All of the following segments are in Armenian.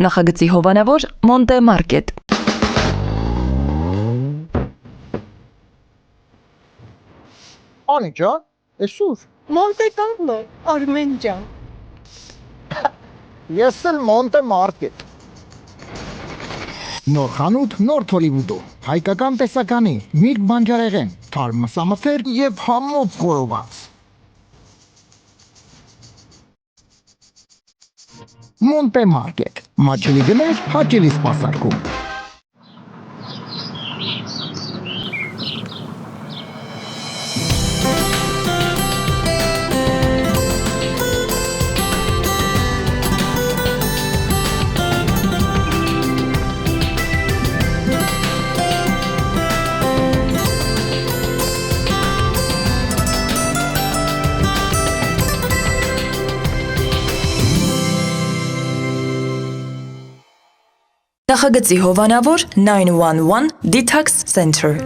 Նախագծի հովանավոր Մոնտե Մարկետ։ Անի ջան, ես ուր։ Մոնտե Կարլո, Արմեն ջան։ Ես էլ Մոնտե Մարկետ։ Նոր խանութ նոր Հոլիվուդում, հայկական տեսականի, միրգ բանջարեղեն, թարմ մսամթեր եւ համոտ խորոված։ Մոնտե Մարկետ, մաչելի գներ, հաճելի սպասարկում։ Նախագծի հովանավոր 911 Detox Center։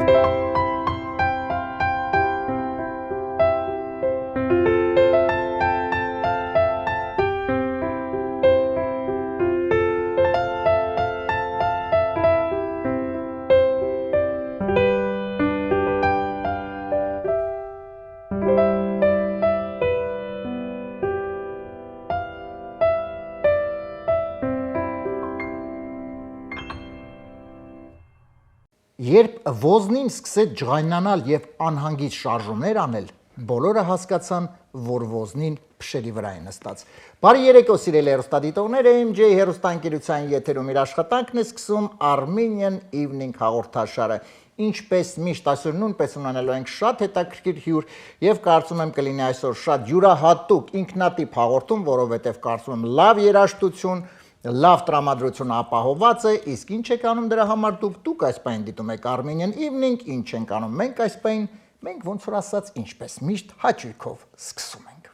Երբ ոզնին սկսեց ջղայնանալ եւ անհանգիստ շարժումներ անել, բոլորը հասկացան, որ ոզնին փշերի վրա է նստած։ Բարի երեկո, սիրելի հեռուստադիտողներ, MJ հեռուստաընկերության եթերում իր աշխատանքն է սկսում Armenian Evening հաղորդաշարը։ Ինչպես միշտ այսօր նույնպես ունենալու ենք շատ հետաքրքիր հյուր եւ կարծում եմ կլինի այսօր շատ յուրահատուկ ինքնատիպ հաղորդում, որովհետեւ կարծում եմ լավ երաժշտություն, լավ տրամադրություն ապահոված է, իսկ ինչ եք անում դրա համար դուք այս պայն դիտում եք Armenian Evening, ինչ ենք անում մենք այս պայն, մենք ոնց որ ասած ինչպես միշտ հաճույքով սկսում ենք։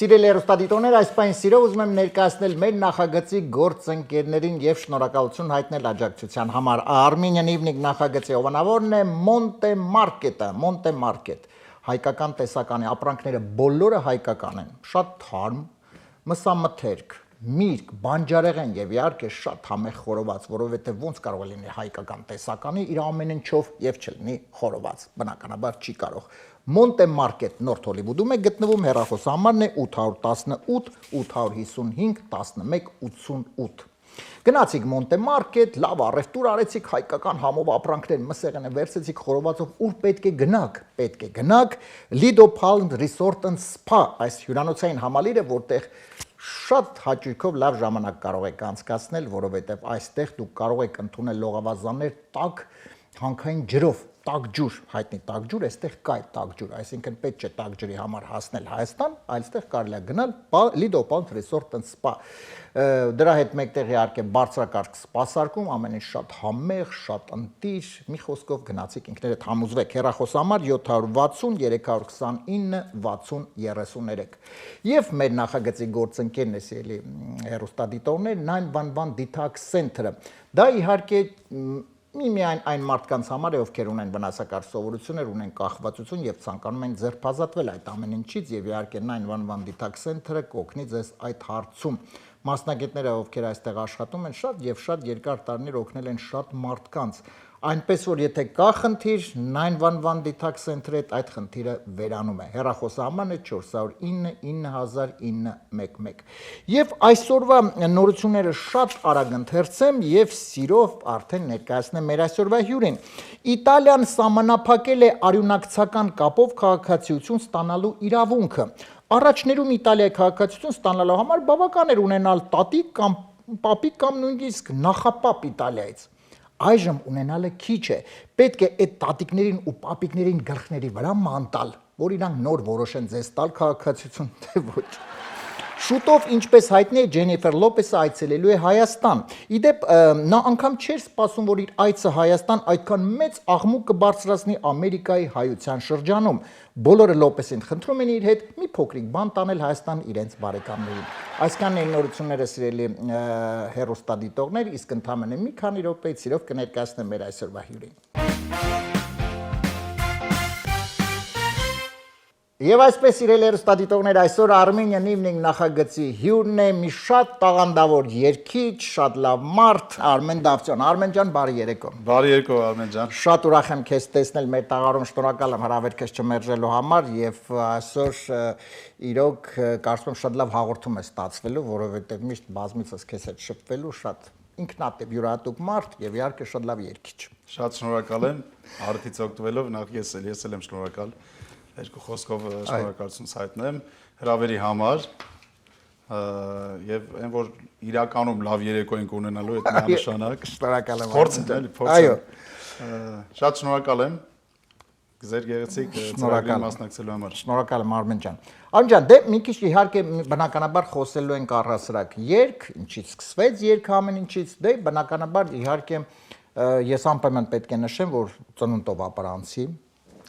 Սիրելի հեռուստադիտողներ, այս պայն սիրով ուզում եմ ներկայացնել մեր նախագծի գործընկերներին եւ շնորհակալություն հայտնել աջակցության համար։ Armenian Evening նախագծի հովանավորն է Մոնտե Մարկետը, Մոնտե Մարկետ։ Հայկական տեսականի ապրանքները բոլորը հայկական են, շատ թարմ, մսամթերք, միրգ, բանջարեղեն եւ իհարկե շատ համեղ խորոված, որովհետեւ ոնց կարող է լինի հայկական տեսականի իր ամեն ինչով եւ չլինի խորոված, բնականաբար չի կարող։ Մոնտե Մարկետ Նորթ Հոլիվուդում է գտնվում, հեռախոսահամարն է 818 855 1188։ Գնացիք Մոնտե Մարկետ, լավ առևտուր արեցիք, հայկական համով ապրանքներ, մսեղենը վերցեցիք խորովածով, ուր պետք է գնաք Lido Palm Resort and Spa, այս հյուրանոցային համալիրը, որտեղ շատ հաճույքով լավ ժամանակ կարող եք անցկացնել, որովհետև այստեղ դուք կարող եք ընդունել լողավազաններ տաք հանքային ջրով, տաք ջուր, հայտնի տաք ջուր, այստեղ կա է տաք ջուր, այսինքն պետք չէ տաք ջրի համար հասնել Հայաստան, այստեղ կարելի է գնալ Lido Palm Resort and Spa։ Դրա հետ մեկտեղ իհարկե բարձրակարգ սպասարկում, ամեն ինչ շատ համեղ, շատ ընտիր, մի խոսքով գնացիք ինքներդ համոզվեք, հեռախոսահամար 760 329 60 33։ Եվ մեր նախագծի գործընկերն է սիրելի հեռուստադիտողներ 911 Detox Center-ը։ Դա իհարկե միայն այն մարդկանց համար է, ովքեր ունեն վնասակար սովորություններ, ունեն կախվածություն եւ ցանկանում են ձերբազատվել այդ ամեն ինչից եւ իհարկե 911 Detox Center-ը կօգնի ձեզ այդ հարցում։ Մասնագետները, ովքեր այստեղ աշխատում են, շատ երկար տարիներ օգնել են շատ մարդկանց։ Այնպես որ եթե կա խնդիր 911 Detox Center-ի հետ այդ խնդիրը վերանում է։ Հեռախոսահամարն է 409 9911։ Եվ այսօրվա նորությունները շատ արագ ընթերցեմ եւ սիրով արդեն ներկայացնեմ մեր այսօրվա հյուրին։ Իտալիան սահմանափակել է արյունակցական կապով քաղաքացիություն ստանալու իրավունքը։ Առաջներում Իտալիայի քաղաքացիություն ստանալու համար բավական էր ունենալ տատիկ կամ պապիկ կամ նույնիսկ նախապապ Իտալիայից։ Այժմ ունենալը քիչ է, պետք է այդ տատիկներին ու պապիկներին գլխների վրա մանտալ, որ իրանք նոր որոշեն ձեզ տալ քաղաքացիություն, թե ոչ։ Շուտով, ինչպես հայտնի է, Ջենիֆեր Լոպեսը այցելելու է Հայաստան։ Իդեպ նա անգամ չէր սպասում, որ իր այցը Հայաստան այդքան մեծ աղմուկ կբարձրացնի Ամերիկայի հայության շրջանում։ Բոլորը Լոպեսին խնդրում են իր հետ մի փոքրիկ բան տանել Հայաստան իրենց բարեկամներին։ Այսքանն են նորությունները սիրելի հեռուստադիտողներ, իսկ ընդամենը մի քանի րոպեից սիրով կներկայացնեմ մեր այսօրվա հյուրին։ Եվ այսպես իրել երուստադիտողներ այսօր Armenian Evening նախագծի հյուրն է մի շատ տաղանդավոր երգիչ, շատ լավ մարդ Արմեն Դավթյան։ Արմեն ջան, բարի երեկո։ Բարի երեկո Արմեն ջան։ Շատ ուրախ եմ քեզ տեսնել մեր տաղարում, շնորհակալ եմ հրավերքես չմերժելու համար եւ այսօր իրոք կարծում եմ շատ լավ հաղորդում է ստացվելու, որովհետեւ միշտ բազմիցս քեզ հետ շփվելու շատ ինքնատիպ յուրահատուկ մարդ եւ իհարկե շատ լավ երգիչ։ Շատ շնորհակալ եմ արդից օգտվելով, նախ ես էլ եմ շնորհակալ։ Երկու խոսքով շնորհակալություն հայտնեմ հրավերի համար եւ այն որ իրականում լավ երեկո ենք ունենալու այդ միանշանակ Շնորհակալ եմ։ Փորձ է, փորձ։ Այո։ Շատ շնորհակալ եմ ձեր գեղեցիկ ծրագրի մասնակցելու համար։ Շնորհակալ եմ Արմեն ջան։ Արմեն ջան, դե մի քիչ իհարկե բնականաբար խոսելու ենք առհասարակ երգ, ինչից սկսվեց երգը ամեն ինչից, դե բնականաբար իհարկե ես անպայման պետք է նշեմ, որ ծնունդով ապարանցի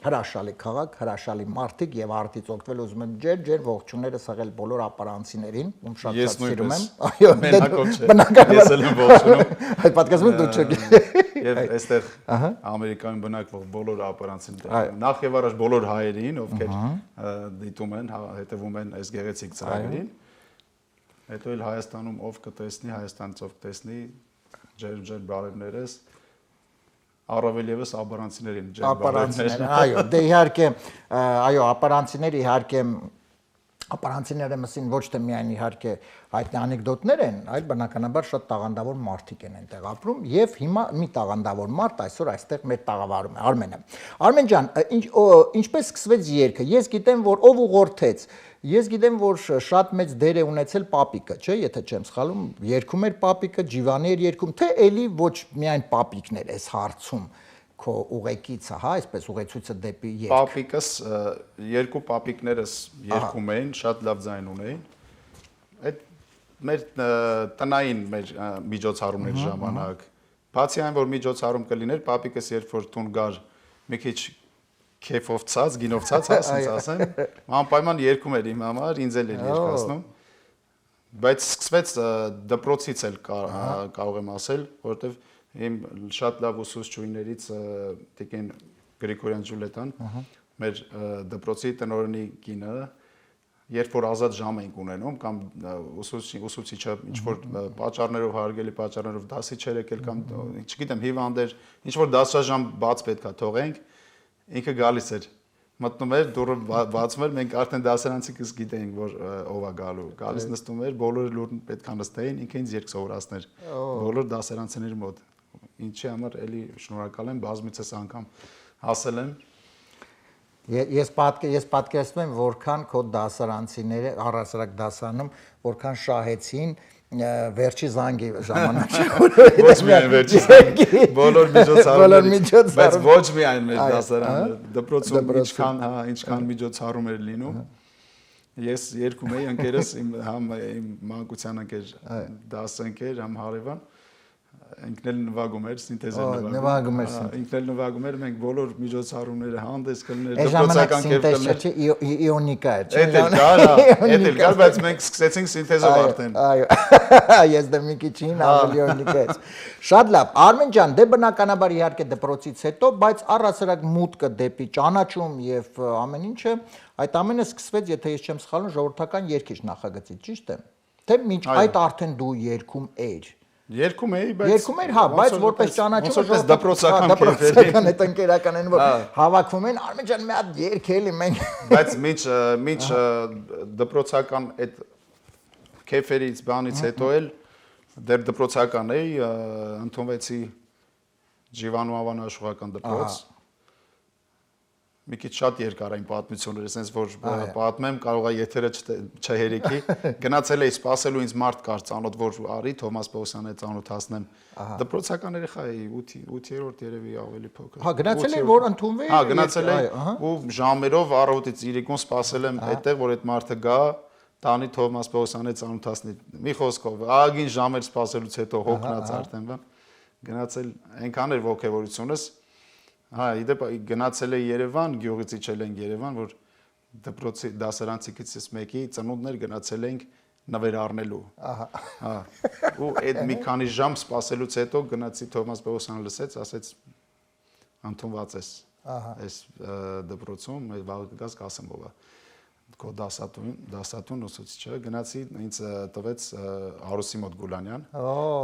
հրաշալի քաղաք, հրաշալի մարդիկ եւ արդից օգտվել ուզում եմ ջեր ողջունները սղել բոլոր ապարանցիներին, ում շատ սիրում եմ։ Այո, մենակով չէ։ Ես էլ եմ ողջունում։ Այդ պատկասում դու չեք։ Եվ այստեղ Ամերիկայում բնակվող բոլոր ապարանցիներին, նախ եւ առաջ բոլոր հայերին, ովքեր դիտում են, հետևում են այս գեղեցիկ ծրագրին։ Հետո էլ Հայաստանում ով կտեսնի, Հայաստանից ով կտեսնի, ջեր բարևներս առավել եւս ապարանցիներին ապարանցիներ, այո, դե իհարկե, այո, ապարանցիները իհարկե ապարանցիները մսին ոչ թե միայն իհարկե հայտնի անեկդոտներ են, այլ բնականաբար շատ տաղանդավոր մարդիկ են այնտեղ ապրում եւ հիմա մի տաղանդավոր մարդ այսօր այստեղ մեր տաղավարում է Արմենը։ Արմեն ջան, ինչպես սկսվեց երգը։ Ես գիտեմ, որ ով ուղղորդեց։ Ես գիտեմ, որ շատ մեծ դեր է ունեցել Պապիկը, չէ՞, եթե չեմ սխալվում, երգում էր Պապիկը, Ջիվանի էր երգում, թե էլի ոչ միայն Պապիկներ էս հարցում քո ուղեկիցը, հա, այսպես ուղեցույցը դեպի երգ։ Պապիկս երկու պապիկներս երգում էին, շատ լավ ձայն ունեին։ Այդ մեր տնային մեր միջոցառումների ժամանակ, բացի այն, որ միջոցառում կլիներ, Պապիկս երբ որ տուն գար, մի քիչ քեֆով ցած, գինով ցած, ասենց ասեմ, անպայման երգում էր իմ համար, ինձ էլ էր երգացնում։ Բայց սկսվեց դպրոցից էլ կարող եմ ասել, որովհետև իմ շատ լավ ուսուցչուհիներից Տիկին Գրիգորյան Ջուլետան, մեր դպրոցի տնօրենի կինը, երբ որ ազատ ժամ ենք ունենում կամ ուսուցիչը ինչ որ պատճառներով հարգելի պատճառներով դասի չէր եկել կամ չգիտեմ հիվանդ էր, ինչ որ դասաժամ բաց պետքա թողենք, ինքը գալիս էր, մտնում էր, դուռը բացում էր, մենք արդեն դասարանցիկս գիտեինք, որ ով է գալու, գալիս նստում էր, բոլորը լուրն պետքա նստեին, ինքը ինձ երգ սովորացներ, բոլոր դասարանցիների մոտ, ինչի համար էլի շնորհակալ եմ, բազմիցս անգամ ասել եմ։ Ես պատկերացնում եմ, որքան քո դասարանցիները առհասարակ դասանում, որքան շահեցին վերջի զանգի ժամանակ։ Ոչ միայն վերջի զանգի, բոլոր միջոցառումները, բայց ոչ միայն մեր դասարանը, դպրոցում ինչքան միջոցառում էր լինում։ Ես երգում էի ընկերս իմ մանկության ընկեր դասընկեր, համ հարևան, ինքն էլ նվագում էր, սինթեզ էր նվագում։ Ինքն էլ նվագում էր, մենք բոլոր միջոցառումները հանդես կլներ, դպրոցական կերպ կլներ։ Իոնիկա էր, չէ՞։ Էդ էլ կար, բայց մենք սկսեցինք սինթեզով արդեն։ Այո, ես դե մի քիչին ավելի իոնիկա էր։ Շատ լավ, Արմեն ջան, դե բնականաբար իհարկե դպրոցից հետո, բայց առհասարակ մուտքը դեպի ճանաչում եւ ամեն ինչը, այդ ամենը սկսվեց, եթե ես չեմ սխալվում, ժողովրդական երգիչ նախագծից, ճիշտ է։ Թե մինչ այդ արդեն դու երգում էիր։ Երգում էի, բայց երգում էր, հա, բայց որպես ճանաչում որպես դպրոցական այդ ընկերական են, որ հավաքվում են, Արմեն ջան, մի հատ երգ էլի մենք։ Բայց մինչ դպրոցական այդ քեֆերից բանից հետո էլ դեռ դպրոցական էի, ընդունվեցի Ջիվանու անվան աշխուհական դպրոց։ Մի քիչ շատ երկար այն պատմությունները, ասես որ պատմեմ, կարող է եթերը չհերիքի։ Գնացել էի սպասելու ինձ մարդ կար ծանոթ, որ արի Թոմաս Պողոսյանը ծանոթացնեմ։ Դպրոցական երեխա էի, 8-րդ երևի ավելի փոքր։ Հա, գնացել էի, որ ընդունվեի։ Հա, գնացել էի ու ժամերով առավոտից իրիկուն սպասել եմ այդտեղ, որ այդ մարդը գա, տանի Թոմաս Պողոսյանը ծանոթացնի։ Մի խոսքով, ագին ժամեր սպասելուց հետո հոգնած արդեն բան։ Գնացել այնքան էր ողջավորությունս։ Հա, իդեպ գնացել էի Երևան, գյուղից իջել ենք Երևան, որ դպրոցի դասարանցիկից մեկի ծնունդներ գնացել ենք նվեր առնելու։ Ահա։ Հա։ Ու այդ մի քանի ժամ սպասելուց հետո գնացի Թոմաս Պողոսյանը լսեց, ասեց ընդունված ես։ Ահա։ Այս դպրոցում, վաղ կգաս կասեմ ով է։ քո դասատուն ուսուցիչը գնացի ինձ տվեց Արուսի մոտ Գուլանյան։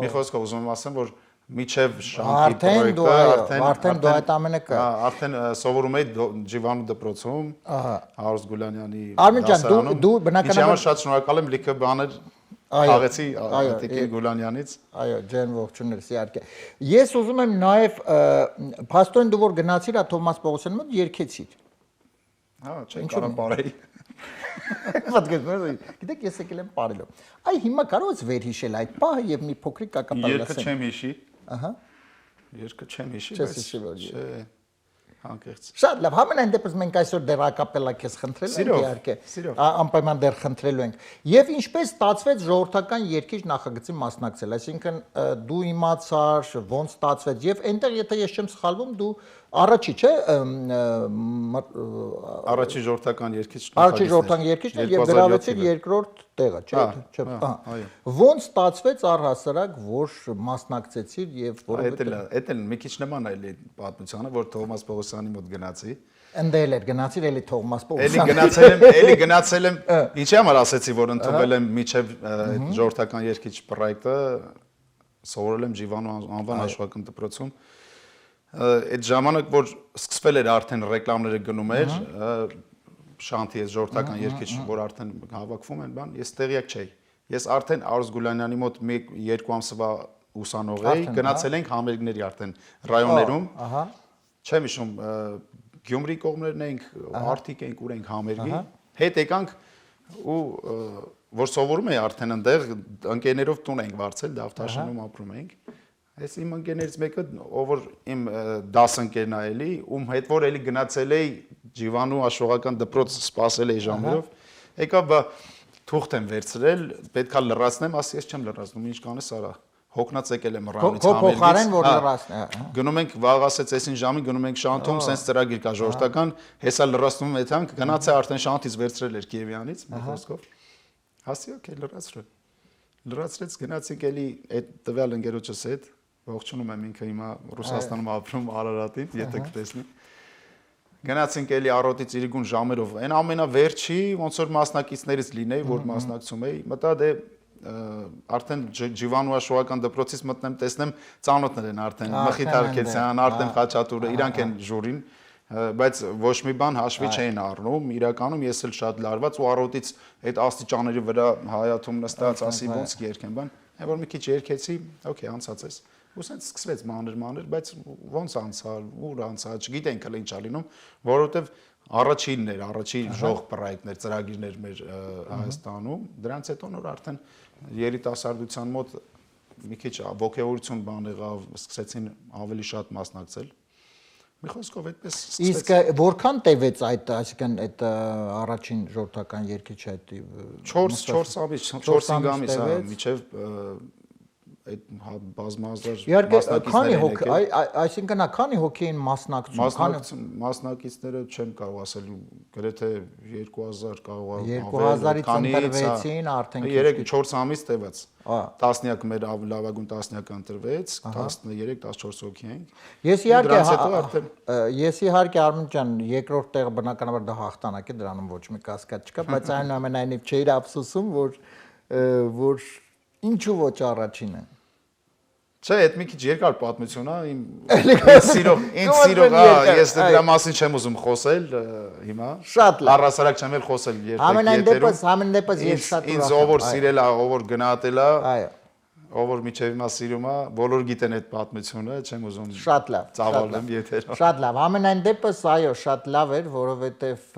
Մի խոսքով ուզում եմ ասեմ, որ միջև շանթի պրոյեկտը արդեն դու այդ ամենը կա։ Արդեն սովորում էի Ջիվանու դպրոցում, Արուս Գուլանյանի Արմեն ջան, դու բնականաբար Իհարկե շատ շնորհակալ եմ լիքը բաներ խաղեցի Տիկին Գուլանյանից։ Այո, ջան ողջունելս իհարկե։ Ես ուզում եմ նաև փաստորեն դու որ գնացիր ա Թովմաս Պողոսյանի մոտ երկեցիր։ Հա, չեն կարող բարեի։ Գիտեք, ես եկել եմ բարելով։ Այ հիմա կարող ես վերհիշել այդ պահը եւ մի փոքրիկ կակապալասեն։ Երկը չեմ հիշի։ Ահա։ Երկը չեմ հիշի, Չես հիշի, որ չէ։ Հանկերց։ Շատ լավ, համենայն դեպս մենք այսօր դեռ ակապելա քեզ խնդրել ենք իհարկե։ Անպայման դեռ խնդրելու ենք։ Եվ ինչպես ստացվեց ժողովրդական երկիչ նախագծի մասնակցել, այսինքն դու իմացար ոնց ստացվեց եւ այնտեղ եթե ես չեմ սխալվում դու առաջի չէ Առաջի ժողովրդական երկիչ Առաջի ժողովրդական երկիչն եւ գրավեցիր երկրորդ տեղը, չէ՞։ Ոնց ստացվեց առհասարակ, որ մասնակցեցիր եւ որովհետեւ Այդ էլ մի քիչ նման է էլի պատմությանը, որ Թովմաս Պողոսյանի մոտ գնացի։ Ընդել էր գնացիր էլի Թովմաս Էլի Պողոսյանի։ գնացել եմ, ինչի համար ասեցի, որ ընդունվել եմ միջև ժողովրդական երկիչ պրոյեկտը, սովորել եմ Ջիվանու անվան աշխատական դպրոցում։ Այդ ժամանակ որ սկսվել էր արդեն ռեկլամները գնում էր, շանթի այս ժողովրդական երկիչ, որ արդեն հավաքվում են, բան, ես տեղյակ չէի։ Ես արդեն Արուս Գուլանյանի մոտ 1-2 ամսվա ուսանող էի, գնացել ենք համերգների արդեն ռայոններում։ Ահա։ Չեմ հիշում, Գյումրի կողմերն էինք, Արթիկ էինք, ուր էինք համերգի։ Հետ եկանք ու որ սովորում էի արդեն այնտեղ ընկերներով տուն էինք վարձել, Դավթաշենում ապրում էինք։ Այս իմ ընկերներից մեկը, ով որ իմ դասընկերն է էլի, ում հետ որ էլի գնացել էի Ջիվանու աշխողական դպրոց սպասել էի ժամերով, եկա բա թուղթ եմ վերցրել, պետքա լրացնեմ, ասի ես չեմ լրացնում, ինչ կանես արա։ Հոգնած եկել եմ ռանից համերգից։ Փոխարեն որ լրացնի։ Գնում ենք վաղ ասեց այսին ժամին գնում ենք շանթում, սենց ծրագիր կա ժողովրդական, հեսա լրացնում էթանք, գնացե արդեն շանթից վերցրել էր Կիևյանից, մի խոսքով։ Ասի օքեյ լրացրել։ Լրացրեց գնացինք էլի այդ տվյալ ընկերոջս հետ, ողջունում եմ ինքը հիմա Ռուսաստանում ապրում Արարատին, եթե կտեսնի։ Գնացինք էլի առոտից իրիկուն ժամերով, այն ամենավերջի ոնց որ մասնակիցներից լինեի, որ մասնակցում էի, մտա դե արդեն Ջիվանու աշխողական դպրոցից մտնեմ, տեսնեմ ծանոթներ են արդեն Մխիթ Արքելյան, Արտեմ Խաչատուրը, իրանք են ժուրին, բայց ոչ մի բան հաշվի չէին առնում, իրականում ես էլ շատ լարված ու առոտից այդ աստիճանների վրա հայաթում նստած, ասի ոնց կերքեմ, բան, այն որ մի քիչ երգեցի, օքեյ, անցած էս։ Ու սենց սկսվեց մանր, բայց ոնց անցալ, ուր անցալ, չգիտենք հələ ինչ ա լինում, որովհետև առաջինն էր, առաջի ժող պրոյեկտներ, ծրագիրներ մեր Հայաստանում, դրանց հետո նոր արդեն երիտասարդության մոտ մի քիչ ոգևորություն բան եղավ, սկսեցին ավելի շատ մասնակցել։ Մի խոսքով այդպես սկսվեց։ Իսկ որքան տևեց այդ, այսինքն այդ առաջին ժողովրդական երկիչը այդ 4 ամիս, միջև այդ բազմազար այսինքն քանի հոգի են մասնակցում, մասնակիցները չեմ կարող ասել, գրեթե 2000 կարող է 2000-ից ընտրվեցին արդեն 3-4 ամիս տևեց։ Տասնյակ մեր լավագույն տասնյակը ընտրվեց, 13-14 հոգի ենք։ Ես իհարկե Արմեն ջան, երկրորդ տեղը բնականաբար դա հաղթանակ է, դրանում ոչ մի կասկած չկա, բայց այնուամենայնիվ չէի ապսոսում, որ ինչու ոչ առաջինը։ Չէ, այդ մի քիչ երկար պատմություն է, ինձ սիրող, ես դրա մասին չեմ ուզում խոսել հիմա։ Շատ լավ։ Առհասարակ չեմ էլ խոսել Ամենայն դեպս ես շատ ինձ ով որ սիրել է, ով որ գնահատել է, ով որ միջև հիմա սիրում է, բոլոր գիտեն այդ պատմությունը, չեմ ուզում շատ լավ ծավալեմ եթերով։ Շատ լավ, ամենայն դեպս այո, շատ լավ էր, որովհետև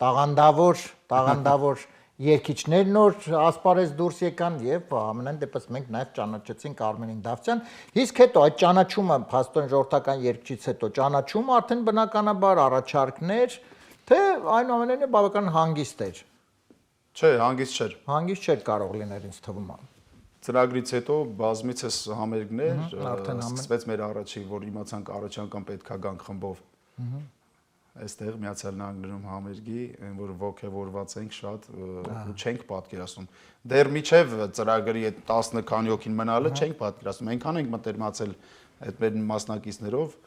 տաղանդավոր երկիչներ նոր ասպարեզ դուրս եկան եւ ամենայն դեպս մենք նաեւ ճանաչեցինք Արմենին Դավթյան։ Իսկ հետո այդ ճանաչումը փաստորեն ժողովրդական երկչից հետո ճանաչումը արդեն բնականաբար առաջարկներ, թե այնուամենայնիվ բավական հանգիստ էր։ Չէ, հանգիստ չէր։ Հանգիստ չէր կարող լինել ինձ թվում է։ Ծրագրից հետո բազմիցս համերգներ, սկսվեց մեր առաջի, որ իմացանք առաջի անգամ պետքա գանք խմբով։ Այստեղ Միացյալ Նահանգներում համերգի, այն որ ոգևորված ենք շատ ու չենք պատկերացնում։ Դեռ միջև ծրագրի այդ 10 քանի հոգին մնալը չենք պատկերացնում։ Այնքան ենք մտերմացել այդ մեր մասնակիցներով,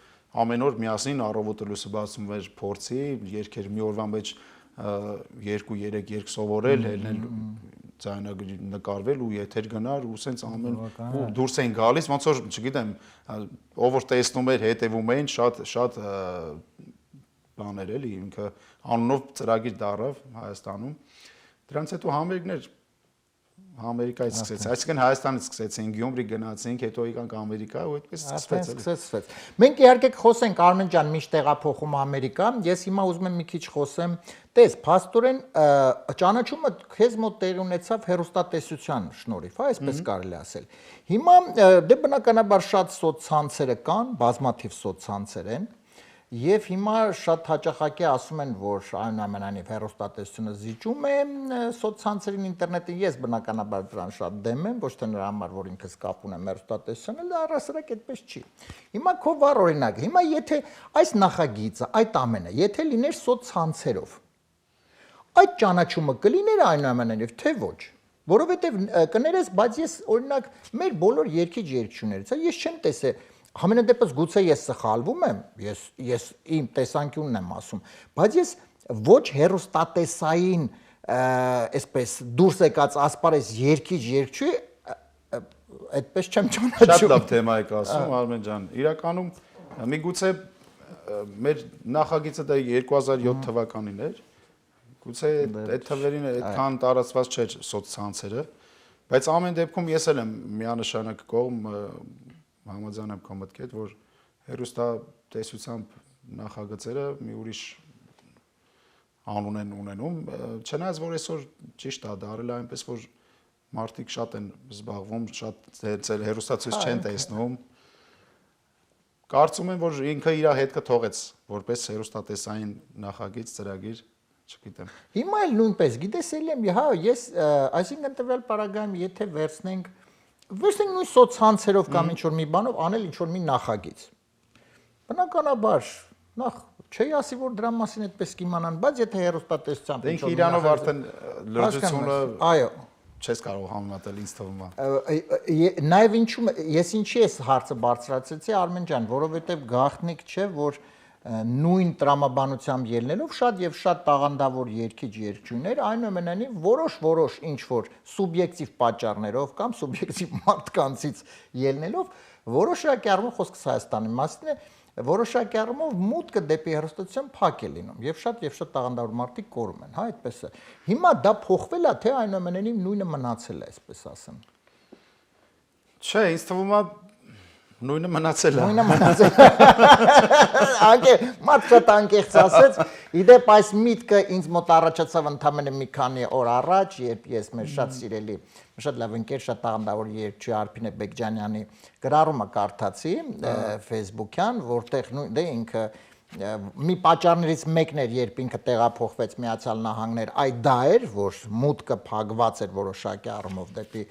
ամեն օր միասին առավոտը լույսը բացում էր փորձի, երկեր մի օրվա մեջ 2-3 երգ սովորել, ելնել ձայնագրի նկարվել ու եթեր գնար ու սենց ամեն ու դուրս էին գալիս, ոնց որ, չգիտեմ, ով որ տեսնում էր, հետևում էին, շատ բաներ էլի, ինքը անունով ծրագիր դարավ Հայաստանում։ Դրանց հետո համերգներ Ամերիկայից սկսեց, այսինքն Հայաստանից սկսեցին, Գյումրի գնացինք, հետո եկանք Ամերիկա ու այդպես սկսեց։ Մենք իհարկե խոսենք Արմեն ջան, միշտ տեղափոխում Ամերիկա, ես հիմա ուզում եմ մի քիչ խոսեմ, տես, փաստորեն ճանաչումը քեզ մոտ տեղի ունեցավ հեռուստատեսության շնորհիվ, հա, այսպես կարելի ասել։ Հիմա դե բնականաբար շատ սոցցանցերը կան, բազմաթիվ սոցցանցեր են։ Եվ հիմա շատ հաճախակի ասում են, որ այնուամենայնիվ հեռուստատեսությունը զիջում է սոցցանցերին, ինտերնետին, ես բնականաբար դրան շատ դեմ եմ, ոչ թե նրա համար, որ ինքս կապ ունեմ հեռուստատեսությունը, դա առասարակ այդպես չի։ Հիմա քո վառ օրինակ, հիմա եթե այս նախագիծը, այդ ամենը, եթե լիներ սոցցանցերով, այդ ճանաչումը կլիներ այնուամենայնիվ, թե ոչ։ Որովհետև կներես, բայց ես օրինակ մեր բոլոր երգիչ երգչուներից, ես չեմ տեսել Համենայնդեպս գուցե ես սխալվում եմ, ես իմ տեսանկյունն եմ ասում, բայց ես ոչ հեռուստատեսային, այսպես դուրս եկած ասպարեզ երգիչ երգչի, այդպես չեմ ճանաչում։ Շատ լավ թեմա եք ասում, Արմեն ջան։ Իրականում միգուցե մեր նախագիծը դա 2007 թվականին էր, գուցե այդ թվերին այդքան տարածված չէր սոցցանցերը, բայց ամեն դեպքում ես էլ եմ միանշանակ կողմ համաձայն եմ քո մտքեդ, որ հեռուստատեսությամբ նախագծերը մի ուրիշ անուն են ունենում, չնայած որ այսօր ճիշտ է դարել այնպես որ մարդիկ շատ են զբաղվում, շատ հեռուստացույց չեն տեսնում։ Կարծում եմ, որ ինքը իր հետքը թողեց որպես հեռուստատեսային նախագիծ, ծրագիր, չգիտեմ։ Հիմա էլ նույնպես, գիտես Էլիեմ, հա, ես, այսինքն տվյալ պարագայում, եթե վերցնենք նույն սոցցանցերով կամ ինչ-որ մի բանով անել ինչ-որ մի նախագիծ։ Բնականաբար, նախ չի ասի, որ դրա մասին այդպես կիմանան, բայց եթե հեռուստատեսությամբ ինչ-որ իրանով արդեն լրջությունը այո, չես կարող համեմատել ինձ թվում է։ Նաև ինչու ես ինչի ես հարցը բարձրացրեցի Արմեն ջան, որովհետև գաղտնիք չէ, որ նույն տրամաբանությամբ ելնելով շատ եւ շատ տաղանդավոր երգիչ երգչուներ այնուամենայնիվ որոշ ինչ որ սուբյեկտիվ պատճառներով կամ սուբյեկտիվ մարդկանցից ելնելով որոշակի առումով խոսքս Հայաստանի մասին է որոշակի առումով մուտքը դեպի հեռուստացիան փակ է լինում եւ շատ տաղանդավոր մարդիկ կորում են, հա, այդպես է։ Հիմա դա փոխվել է, թե այնուամենայնիվ նույնը մնացել է, այսպես ասեմ։ Չէ, ինձ թվում է նույնը մնացել է։ Նույնը մնացել է։ Անկե մարդ շատ անկեղծ ասեց, իդեպ այս միտքը ինձ մոտ առաջացավ ընդամենը մի քանի օր առաջ, երբ ես մեր շատ սիրելի, շատ լավ ընկեր, շատ տաղանդավոր երգչի Արփինե Բեկջանյանի գրառումը կարդացի Facebook-յան, որտեղ դե ինքը մի պատճառներից մեկն էր, երբ ինքը տեղափոխվեց Միացյալ Նահանգներ, այդ դա էր, որ մուտքը փակված էր որոշակի առումով դեպի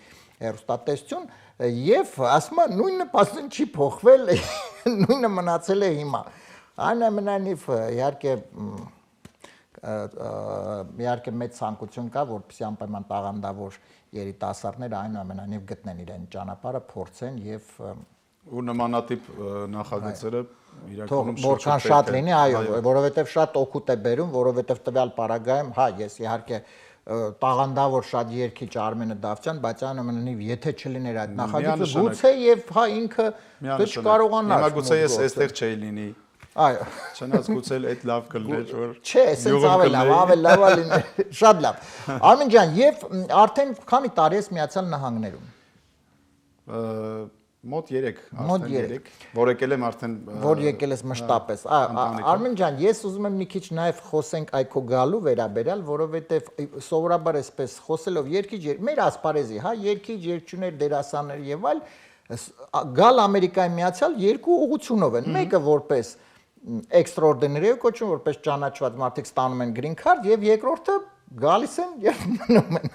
հեռուստատեսություն եւ ասում եմ նույնը պասեն չի փոխվել, նույնը մնացել է հիմա։ Այնուամենայնիվ իհարկե մեծ ցանկություն կա, որպեսզի անպայման տաղանդավոր երիտասարդները այնուամենայնիվ գտնեն իրեն ճանապարհը, փորձեն եւ ու նմանատիպ նախագծերը իրականում որքան շատ լինի, այո, որովհետեւ շատ օգուտ է բերում, որովհետեւ տվյալ պարագայում, հա, ես իհարկե տաղանդավոր շատ երգիչ Արմենը Դավթյան, բայց այնուամենայնիվ եթե չլիներ այդ նախագիծը, գուցե եւ հա ինքը դե չկարողանար։ Հիմա գուցե ես այստեղ չէի լինի։ Այո։ Չնայած գուցե այդ լավ կլներ, որ չէ, ասենց ավելի լավ լիներ։ Շատ լավ։ Արմեն ջան, եւ արդեն քանի տարի ես Միացյալ Նահանգներում։ Մոտ 3, արդեն 3, որ եկել եմ արդեն որ եկել ես մշտապես։ Արմեն ջան, ես ուզում եմ մի քիչ նաև խոսենք այքո գալու վերաբերյալ, որովհետև սովորաբար էսպես խոսելով երգիչ մեր ասպարեզի, հա, երգիչ երգչուներ, դերասաններ եւ այլ գալ Ամերիկայի Միացյալ երկու ուղղությունով են։ Մեկը որպես extraordinary կոչվում, որպես ճանաչված մարդիկ ստանում են green card եւ երկրորդը գալիս են եւ մնում են։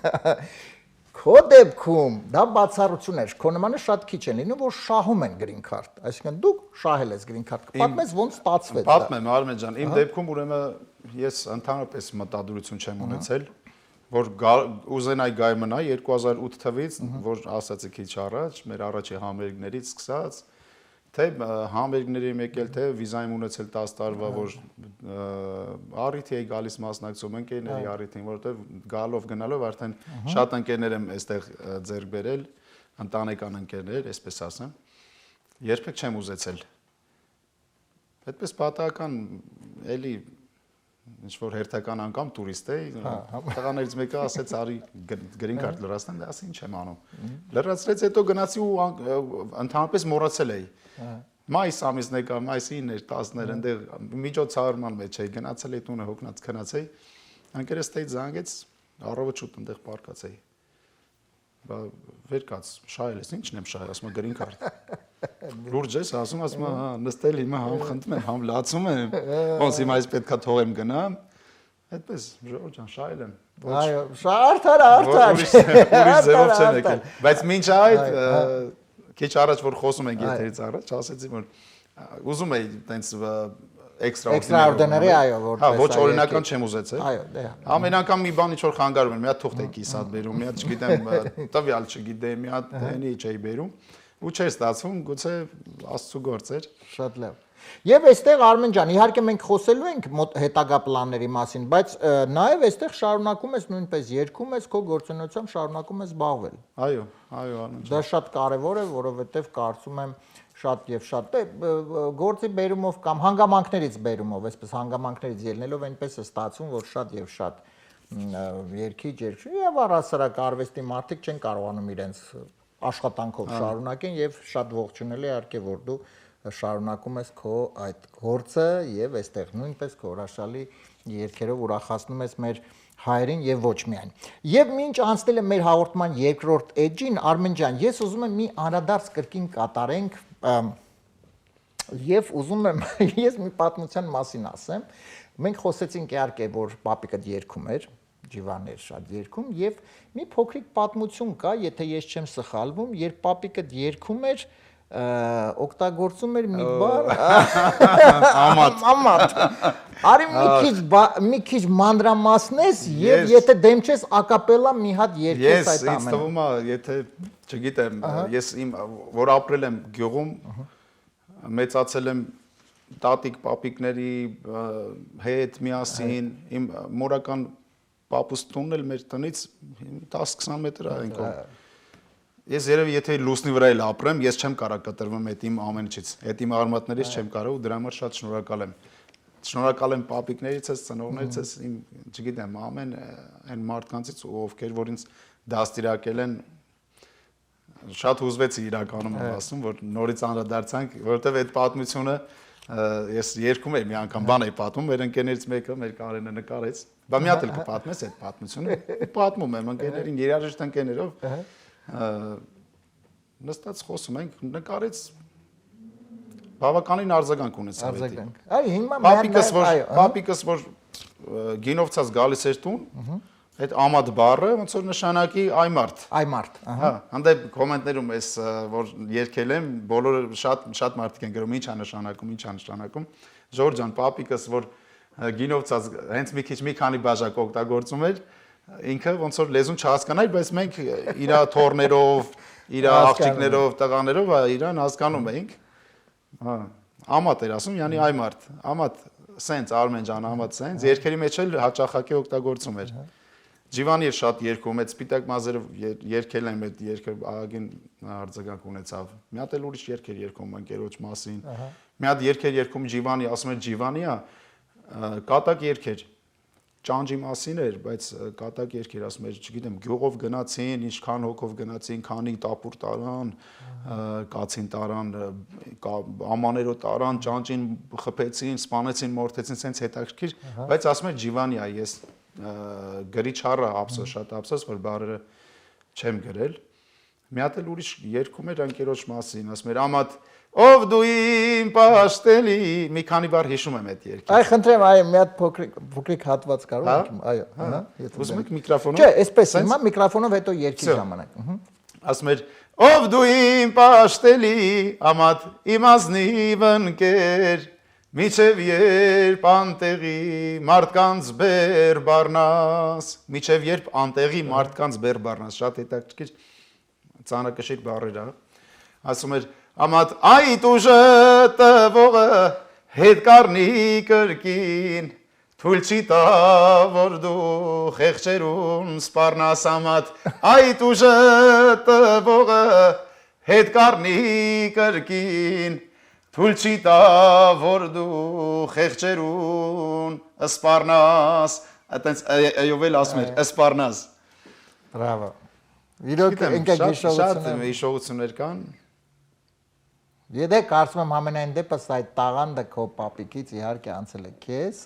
Քո դեպքում դա բացառություն էր, քո նմանը շատ քիչ են լինում, որ շահում են green card, այսինքն դուք շահել ես green card, պատմես ոնց ստացվեց դա։ Պատմեմ Արմեն ջան, իմ դեպքում ուրեմն ես ընդհանրապես մտադրություն չեմ ունեցել, որ ուզենայի գայ մնա 2008 թվականից, որ ասացի քիչ առաջ, մեր առաջի համերգներից սկսած, Թե համերգների եմ եկել, թե վիզայում ունեցել 10 տարվա, որ առիթի էի գալիս մասնակցում ընկերների առիթին, որովհետև գալով գնալով արդեն շատ ընկերներ եմ այստեղ ձեռք բերել, ընտանեկան ընկերներ, այսպես ասեմ։ Երբեք չեմ ուզեցել։ Այդպես պատահական էլի ինչ-որ հերթական անգամ տուրիստ էի, տղաներից մեկը ասեց արի գրին կարդ լրացնեմ, ասի ինչ եմ անում։ Լրացրեց, հետո գնացի ու ընդհանրապես մոռացել էի։ Մայիս ամիսն եկա, մայիսին էր 10-ներ, այնտեղ միջոցառման մեջ էի, գնացել էի տունը հոգնած քնած էի։ Անկերս տեից զանգեց, առավոտ շուտ այնտեղ պարկած էի։ Բա վեր կաց, շահել ես, ի՞նչն եմ շահել, ասում եմ գրին կարդ։ Լուրջ ես, ասում եմ, հա, նստել հիմա համ խնդում եմ, համ լացում եմ, ոնց հիմա այս պետքա թողեմ գնամ։ Այդպես, Ժողովուրդ ջան, շահել եմ։ Այո, արդար։ Ուրիշ ձևով չեմ եկել։ Բայց մինչ այդ քիչ առաջ որ խոսում ենք եթերից առաջ, ասեցի որ ուզում էի տենց Extraordinary, այո, որպես հա, ոչ օրինական չեմ ուզեցել։ Այո, դե։ Ամեն անգամ մի բան ինչ-որ խանգարում են, մի հատ թուղթ էի սատ բերում, մի հատ չգիտեմ, տվյալ չգիտեմ, մի հատ էնի չէի բերում, ու չէր ստացվում, գուցե Աստծո գործ էր։ Շատ լավ։ Եվ այստեղ Արմեն ջան, իհարկե մենք խոսելու ենք հետագա պլանների մասին, բայց նաև այստեղ շարունակում ես նույնպես երգում ես, քո գործունեությամբ շարունակում ես զբաղվել։ Այո, Արմեն ջան։ Դա շատ կարևոր է, որովհետև կարծում եմ շատ եւ շատ գործի բերումով կամ հանգամանքներից բերումով, այսպես հանգամանքներից ելնելով այնպես է ստացվում, որ շատ եւ շատ երգիչ եւ առասարակ արվեստի մարդիկ չեն կարողանում իրենց աշխատանքով շարունակեն եւ շատ ողջունելի է իհարկե որ դու շարունակում ես քո այդ գործը եւ այստեղ նույնպես քո հրաշալի երգերով ուրախացնում ես մեր հայերին եւ ոչ միայն։ Եվ մինչ անցնել է մեր հաղորդման երկրորդ էջին, Արմեն ջան, ես ուզում եմ մի անդրադարձ կրկին կատարենք եւ ուզում եմ ես մի պատմության մասին ասեմ։ Մենք խոսեցինք իհարկե, որ պապիկը երգում էր, Ջիվաներ շատ երգում եւ մի փոքրիկ պատմություն կա, եթե ես չեմ սխալվում, երբ պապիկը երգում էր օգտագործում էր մի բառ ամատ։ Արի մի քիչ մանրամասնես եւ եթե դեմ չես ակապելա մի հատ երգես այդ ամենը։ Ես ինձ թվում է, եթե չգիտեմ, ես իմ որ ապրել եմ գյուղում, մեծացել եմ տատիկ պապիկների հետ միասին, իմ մորական պապուս տունն էլ մեր տնից 10-20 մետր է այն կողմ։ Ես երևի եթե լուսնի վրա էլ ապրեմ, ես չեմ կարող կտրվում այդ իմ ամենից, այդ իմ արմատներից չեմ կարող ու դրա համար շատ շնորհակալ եմ։ Շնորհակալ եմ պապիկներից, ծնողներիցս, իմ, չգիտեմ, ամեն այն մարդկանցից, ովքեր որ ինձ դաստիարակել են, շատ հուզվեցի իրականում եմ ասում, որ նորից անդրադարձանք, որովհետև այդ պատմությունը ես երգում եմ մի անգամ բան էի պատմում, մեր ընկերներից մեկը մեր Կարենը նկարեց, բա մի հատ էլ կպատմես այդ պատմությունը, պատմում եմ ընկերներին, երաժիշտ ընկերներով նստած խոսում ենք, նկարեց բավականին արձագանք ունեցավ դա։ Այ հիմա պապիկս որ գինովցած գալիս էր տուն, այդ ամատ բառը ոնց որ նշանակի այմարտ։ Այմարտ, հա, հանդեպ կոմենտներում էս որ երգել եմ, բոլորը շատ մարդիկ են գրում, ի՞նչ է նշանակում։ Ժորժ ջան, պապիկս որ գինովցած հենց մի քանի բաժակ օգտագործում էր, ինքը ոնց որ լեզուն չհասկանայր, բայց մենք իր թորներով, իր աղջիկներով, տղաներով իրան հասկանում էինք։ Հա, ամատ էր ասում, յանի այմարտ, ամատ սենց Արմեն ջան, ամատ սենց, երգերի մեջ էլ հաճախակի օգտագործում էր։ Ջիվանի էր շատ երգում, այդ սպիտակ մազերը երգել եմ այդ երգը ահագին արձագանք ունեցավ։ Մի հատ էլ ուրիշ երգեր երգում ընկերոջ մասին։ Մի հատ երգեր երգում Ջիվանի, ասում էր Ջիվանի է, կատակ երգեր ճանճի մասին էր, բայց կատակ երգեր ասում էր, չգիտեմ, գյուղով գնացին, ինչքան հոգով գնացին, քանի տապուր տարան, կացին տարան, ամաներով տարան, ճանճին խփեցին, սպանեցին, մորթեցին, սենց հետաքրքիր, բայց ասում էր Ջիվանի է, ես գրի չառը ափսոս, շատ ափսոս, որ բառերը չեմ գրել։ Մի հատ էլ ուրիշ երգում էր ընկերոջ մասին, ասում էր ամատ ով դու իմ պաշտելի, մի քանի բառ հիշում եմ այդ երգից։ Այ խնդրեմ, այո, մի հատ փոքրիկ հատված կարող եք, այո, հա։ Ուզում եք միկրոֆոնով։ Չէ, այսպես, հիմա միկրոֆոնով հետո երգի ժամանակ։ Ասում էր ով դու իմ պաշտելի, ամատ իմ ազնիվ ընկեր, միչև երբ անտեղի մարդկանց բեր բառնաս, միչև երբ անտեղի մարդկանց բեր բառնաս, շատ հետաքրքիր ծանրակշիռ բառեր է։ ասում էր ամատ այդ ուժը տվողը հետ կառնի կրկին թույլ չի տա որ դու խեղճերուն սպառնաս ամատ այդ ուժը տվողը հետ կառնի կրկին թույլ չի տա որ դու խեղճերուն սպառնաս այտենց այովել ասում էր սպառնաս Բրավո։ Իրոք ընկեք շատ հիշողություններ կան Եթե կարծում եմ ամենայն դեպս այդ տաղանդը քո պապիկից իհարկե անցել է քեզ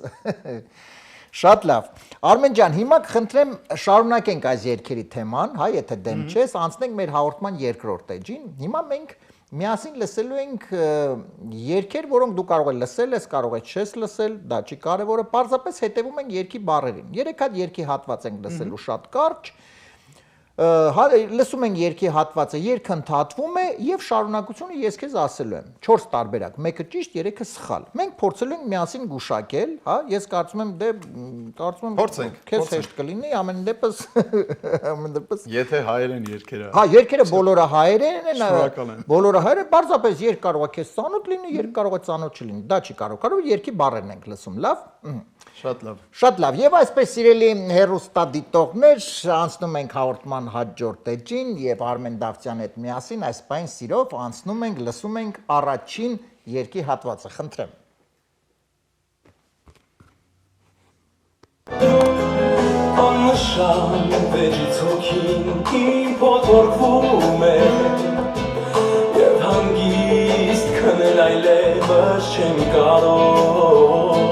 Շատ լավ Արմեն ջան հիմա կխնդրեմ շարունակենք այս երգերի թեման հա եթե դեմ չես անցնենք մեր հաղորդման երկրորդ էջին հիմա մենք միասին լսելու ենք երգեր որոնք դու կարող ես լսել ես կարող ես չես լսել դա չի կարևորը պարզապես հետևում ենք երգի բառերին 3 հատ երգի հատված ենք լսելու շատ կարճ լսում ենք երգի հատվածը երգը ընդհատվում է եւ շարունակությունը ես քեզ ասելու եմ 4 տարբերակ մեկը ճիշտ 3-ը սխալ մենք փորձելու ենք միասին գուշակել հա ես կարծում եմ փորձենք քեզ հեշտ կլինի ամեն դեպս եթե հայերեն երգերը հա երգերը բոլորը հայերեն են Շնորհակալ եմ բոլորը հայերեն բարձրապես երգ կարող է քեզ ծանոթ լինի երգ կարող է ծանոթ չլինի դա չի կարող երգի բառերն ենք լսում լավ Շատ լավ եւ այսպես սիրելի հերոստադիտողներ անցնում ենք հաղորդման հաջորդ էջին եւ Արմեն Դավթյանի հետ միասին այս պայն սիրով անցնում ենք լսում ենք առաջին երգի հատվածը խնդրեմ Աննշան վերից հոգին իմ փոթորկվում է եւ հանգիստ քնել այլևս չեմ կարող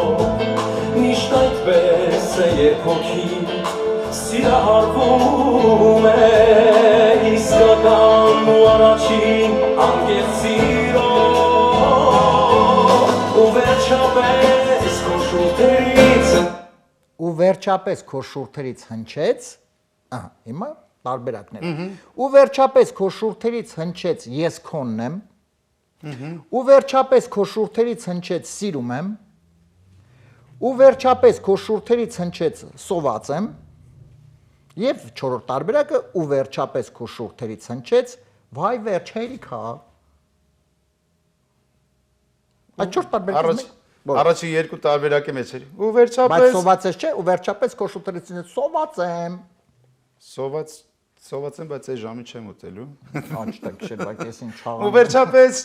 Միշտ այդպես է երբ հոգին սիրահարվում է իսկական ու առաջին անկեղծ սիրով ու վերջապես քո շուրթերից ու վերջապես քո շուրթերից հնչեց հիմա տարբերակներ ու վերջապես քո շուրթերից հնչեց ես քոնն եմ ու վերջապես քո շուրթերից հնչեց սիրում եմ ու վերջապես քո շուրթերից հնչեց սոված եմ եւ 4-րդ տարբերակը ու վերջապես քո շուրթերից հնչեց վայ վերջերիքա այդ 4 տարբերակը Առաջի երկու տարբերակի մեջ էր։ Ու վերջապես բայց սոված ես չէ, ու վերջապես քո շուտերից սոված եմ։ Սոված եմ, բայց այս ժամին չեմ ուտելու։ Անջտակ չէ, բայց ես ինչ չաղամ։ Ու վերջապես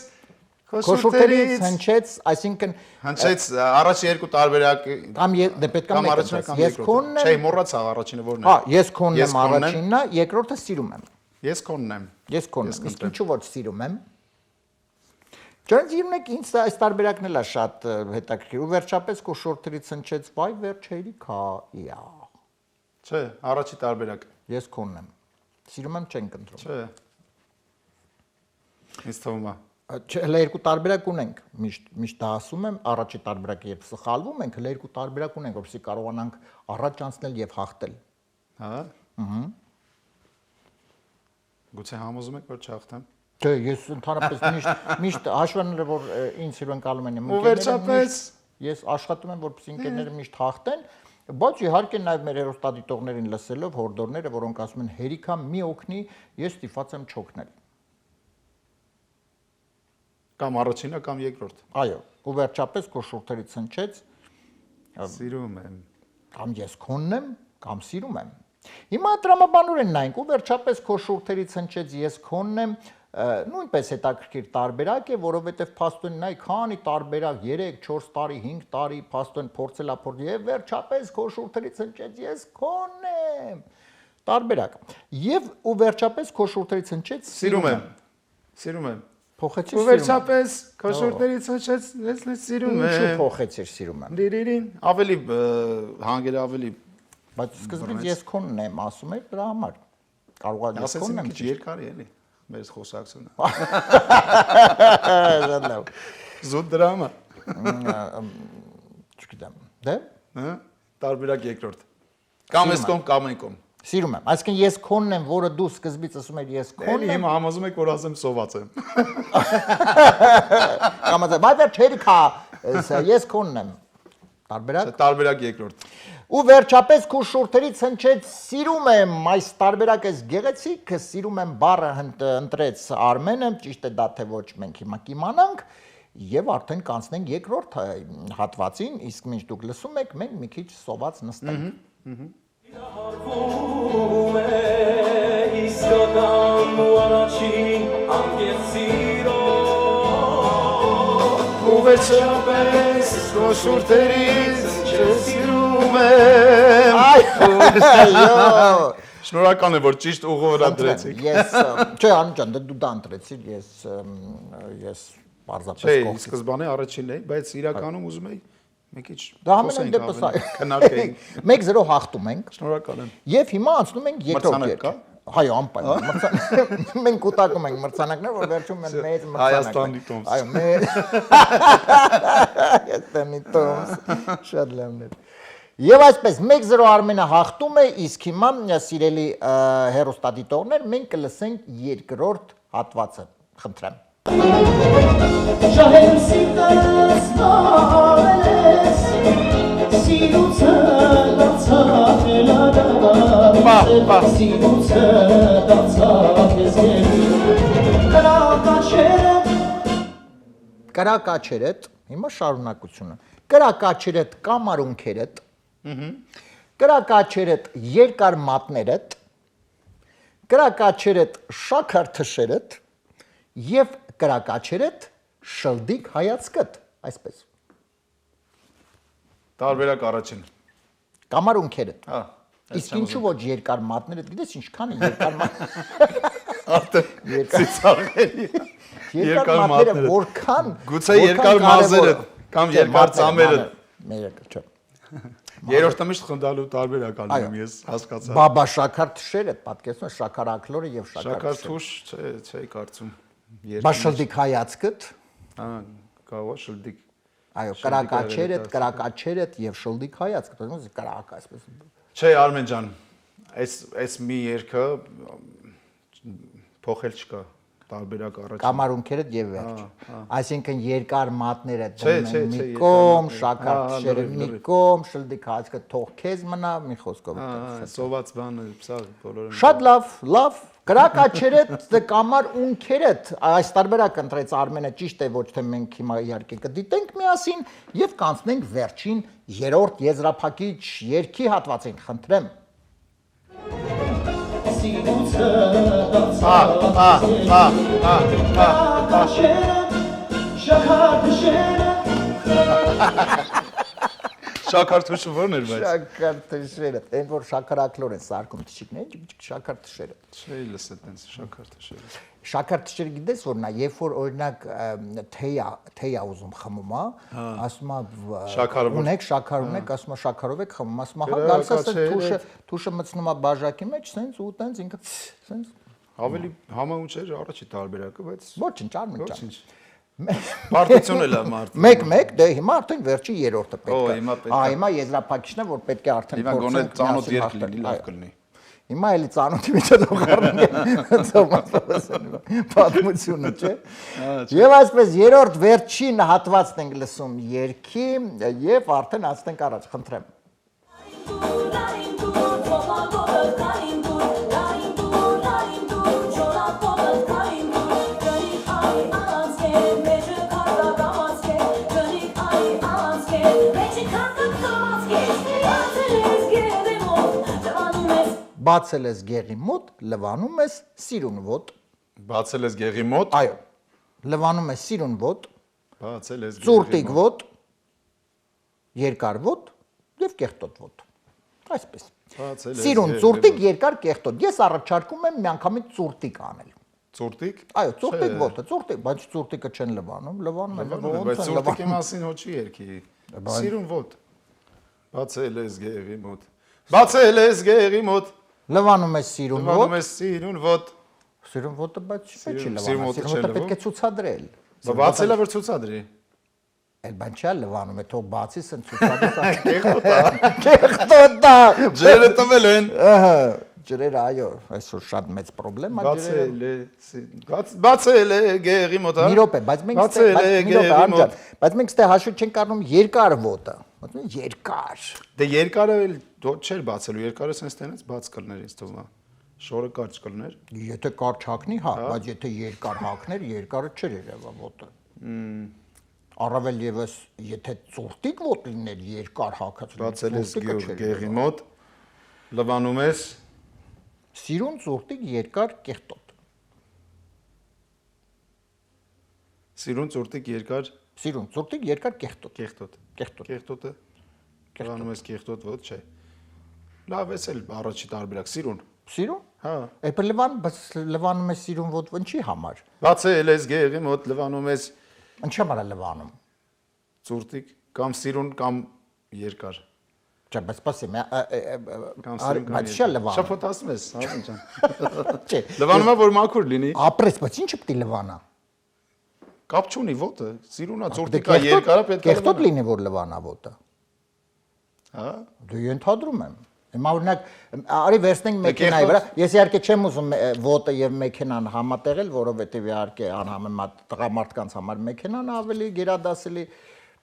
քո շուտերից հնչեց, այսինքն հնչեց առաջի երկու տարբերակը կամ դե պետք է մեկը։ Ես քոնն եմ։ Չէ, մոռացա առաջինը որն է։ Հա, ես քոնն եմ առաջինն է, երկրորդը սիրում եմ։ Ես քոնն եմ։ Ես քոնն եմ, իսկ ինչու ոչ սիրում եմ։ Ջան, իրենք ինձ այս տարբերակն էլ է շատ հետաքրքիր։ Ու վերջապես քո շորթերից հնչեց վայ վերջերիքա, իա։ Չէ, առաջի տարբերակը։ Ես քոնն եմ։ Սիրում եմ չենք ընտրում։ Չէ։ Ինձ թվում է։ Չէ, հələ երկու տարբերակ ունենք։ Միշտ դա ասում եմ, առաջի տարբերակը երբ սխալվում ենք, հələ երկու տարբերակ ունենք, որպեսզի կարողանանք առաջ անցնել եւ հաղթել։ Հա։ Գուցե համոզում եք, որ չհաղթեմ։ Չէ, ես ընդհանրապես միշտ հաշվառել եմ, որ ինձ հյուրընկալում են իմ ընկերները։ Ու վերջապես ես աշխատում եմ, որպեսզի ընկերները միշտ հաղթեն, բայց իհարկե նաև մեր հերոստատիտողներին լսելով հորդորները, որոնք ասում են հերիքա մի օգնի, ես ստիպված եմ չօգնել։ Կամ առաջինը կամ երկրորդ։ Այո, ու վերջապես քո շուրթերից հնչեց սիրում եմ։ Կամ ես քոնն եմ, կամ սիրում եմ։ Հիմա տրամաբանորեն նայենք, ու վերջապես քո շուրթերից հնչեց ես քոնն եմ, նույնպես հետաքրքիր տարբերակ է, որովհետև փաստորեն նայ քանի տարբերակ 3, 4 տարի, 5 տարի փաստորեն փորձել եւ վերջապես քո շուրթերից հնչեց ես քոնն եմ։ Տարբերակ։ Եվ ու վերջապես քո շուրթերից հնչեց սիրում եմ։ Սիրում եմ։ Փոխեցիր ու վերջապես քո շուրթերից հնչեց ես սիրում եմ։ Ինչու փոխեցիր սիրում եմ։ Դիրին ավելի հանգել ավելի բայց սկզբից ես քոնն եմ ասում եմ դրա համար կարող է ես քոնն եմ երկարի էլի մեր խոսակցությունը Զանդավ զուտ դրամա չգիտեմ դե հա տարբերակ երկրորդ կամ ես կոմ կամ այն կոմ սիրում եմ այսինքն ես քոնն եմ որը դու սկզբից ասում ես ես քոնն եմ հիմա համոզում եք որ ասեմ սոված եմ կամ ասեմ բայց չերիքա ես քոնն եմ տարբերակ տարբերակ երկրորդ Ու վերջապես քու շուրթերից հնչեց սիրում եմ այս տարբերակ էս գեղեցիկ, սիրում եմ բառը ընտրեց Արմենը, ճիշտ է դա թե ոչ մենք հիմա կիմանանք եւ արդեն կանցնենք երկրորդ հատվածին, իսկ մինչ դուք լսում եք, մենք մի քիչ սոված նստենք։ Հարվում է իսկական ու առաջին անգետ սիրո ու վերջապես քո շուրթերից չսիրում եմ Այո, Շնորհակալ եմ, որ ճիշտ ուղղորը դրեցիք։ ես չէ, անջան, դու դա ընտրեցիր, ես պարզապես Չէ, կողքից սկզբանե առաջինն էի, բայց իրականում ուզում էի մի քիչ Դա ամեն դեպս քննարկեինք։ 1-0 հաղթում ենք Շնորհակալ եմ։ եւ հիմա անցնում ենք երկրորդ Մրցանակ երկը։ կա։ Հայո, անպայման մրցանակ։ Մենք կուտակում ենք մրցանակներ, որ վերջում են մեծ մրցանակ։ Հայաստանի տոմս։ Այո, մեծ Հայաստանի տոմս։ Շատ լավն է։ Եվ այսպես 1-0 Արմենը հաղթում է, իսկ հիմա սիրելի հերոստատիտողներ, մենք կլսենք երկրորդ հատվածը։ Խնդրեմ։ Շահել սիրտս նավելես, սիրուցը դարձավ էլադար, սիրուցը դարձավ ես գերի, Կրակաչերետ, հիմա շարունակությունը, կրակաչերետ կամարունքերետ, կրակաչերետ երկար մատներետ, կրակաչերետ շաքար թշերետ և կրակաչերետ շլդիկ հայացքըտ, այսպես, Տարբերակ առաջին։ կամարունքերետ, Հա։ իսկ ինչու ոչ երկար մատներետ, գիտես ինչքան է երկար Արդեն ծիծաղելի։ երկար մատները որքան Գուցե երկար մազերը կամ երկար ծամերը։ Մերեկը, չէ։ Երրորդը միշտ խնդալու տարբերակ անում ես հասկացա։ Բաբա շաքար թշերետ, պատկերացնում ես շաքար ակլորը եւ Շաքար թուշ, չէ, կարծում։ Բա շլդիկ հայացքըտ, Հա, կավա շլդիկ։ այո, կրակաչերետ եւ շլդիկ հայացք, դու կրակ այսպես։ Չէ, Արմեն ջան, այս մի երգը փոխել չկա, տարբերակ առաջին։ Կամարունքերդ եւ վերջ։ Այսինքն երկար մատները Չէ, դնում չէ, մի երկար կողմ, մատները։ շաքար Հա, թշերը լրիվ, մի լրիվ։ կողմ, շլդիկ հայացքը թող քեզ մնա, մի խոսքով։ Սոված բանը, սա բոլորը։ Շատ լավ, կրակաչերետ կամար ունքերետ, այս տարբերակ ընտրեց Արմենը, ճիշտ է, ոչ թե մենք հիմա իհարկե կդիտենք միասին եւ կանցնենք վերջին երրորդ եզրափակիչ երկի հատվածին, խնդրեմ։ սիրուցը դարձավ շաքար թշերը Շաքար թուշը ո՞րն էր բայց։ Շաքար թշերը, այն որ շաքարակլոր են սարքում թշիկները, շաքար թշերը։ Չէ, լսել տենց շաքար թշերը։ Շաքար թշերը գիտես որ նա, երբ որ օրինակ թեյա ուզում խմում, ասում է ունեք շաքար ունեք, ասում է շաքարով եք խմում, ասում է հա գալիս է թուշը մտցնում է բաժակի մեջ, սենց ու տենց ինքը սենց Ավելի համահունչ էր առաջի տարբերակը, բայց ոչինչ, Արմեն ջան։ ոչինչ։ Պարտություն էլ է մարդը։ 1-1, դե հիմա արդեն վերջի երրորդը պետք Օ, է։ հիմա պետք է։ Հիմա եզրափակիչն է, որ պետք է արդեն Հիմա գոնե փորձենք ծանոթ միասին երկ հաղթել։ լինի, լավ կլինի։ Հիմա էլի ծանոթի միջոցով խառնենք Թոմաս Պապասյանի պատմությունը, չէ։ Եվ այսպես երրորդ վերջին հատվածն ենք լսում երգի եւ արդեն անցնենք առաջ, խնդրեմ։ Բացել ես գեղի մոտ, լվանում ես սիրուն ոտ։ Բացել ես գեղի մոտ։ Այո։ Լվանում ես սիրուն ոտ, Բացել ես ծուրտիկ ոտ, երկար ոտ եւ կեղտոտ ոտ։ Այսպես։ Բացել ես Սիրուն գեղի ծուրտիկ, ոտ։ երկար կեղտոտ։ Ես առաջարկում եմ միանգամից ծուրտիկ անել։ Ծուրտիկ։ Այո, ծուրտիկ ոտը, ծուրտիկ, բայց ծուրտիկը չեն լվանում, լվանում են Բայց ոնց են ծուրտիկի լվանում։ մասին հոչի երկի։ Սիրուն ոտ։ Բացել ես գեղի մոտ։ Բացել ես գեղի մոտ։ Լվանում ես սիրուն Լվանում ոտ, ես սիրուն ոտ։ սիրուն ոտը բայց չի Սիրուն լվանում, ոտը սիրուն չէ ոտը պետք է ցուցադրել։ Բացելը որ ցուցադրի։ Էլ բան չի լվանում, է թող բացի սեն ցուցադրի։ Կեղտոտա։ Կեղտոտա։ Ջերը տվել են։ Ահա, ջրերը այո, այսօր շատ մեծ խնդրեմ է ջրերը։ Բացել է գեղի մոտ։ Մի րոպե, բայց մենք Բացել է մի րոպե գեղի անջան, մոտ։ բայց մենք ստե հաշվի չենք առնում երկար ոտը։ Ոնց երկար։ Դե երկարը էլ դոտ չէր բացելու, երկարը sense տենից բաց կլներ ինձ թվում է։ Շորը կարճ կլներ։ Եթե կարճ հակնի, հա, բայց եթե երկար հակներ, երկարը չէր երևա ոտը։ Առավել եւս եթե ծուրտիկ ոտ լիներ երկար հակած։ Բացել ես գեղի մոտ, լվանում ես Սիրուն ծուրտիկ երկար կեղտոտ։ սիրուն ծուրտիկ երկար Սիրուն ծուրտիկ երկար կեղտոտ։ կեղտոտ։ Կեղտոտ։ Կեղտոտը լվանում ես կեղտոտ ոտ չէ։ Լավ էս էլ առաջի տարբերակ սիրուն։ Սիրուն։ Հա։ Էպը լվանում ես սիրուն ոտ ինչի համար։ Բացել ես գեղի մոտ, լվանում ես Ինչի համար է լվանում։ ծուրտիկ կամ սիրուն կամ երկար։ Չէ, բայց սպասի, Կամ սիրուն կամ բայց շա լվանում։ Շփոթացում ես, Հասուն ջան։ Չէ, Լվանումը որ մաքուր լինի, ապրես, բայց ինչ պետք է լվանա։ կապ չունի ոտը, սիրունա Դե ծուրտիկա երկարը պետք է կեղտոտ լինի որ լվանա ոտը։ Հա։ Դու ենթադրում եմ։ Հիմա օրինակ արի վերցնենք մեքենայի վրա։ Ես իհարկե չեմ ուզում ոտը եւ մեքենան համատեղել, որովհետեւ իհարկե անհամեմատ տղամարդկանց համար մեքենան ավելի գերադասելի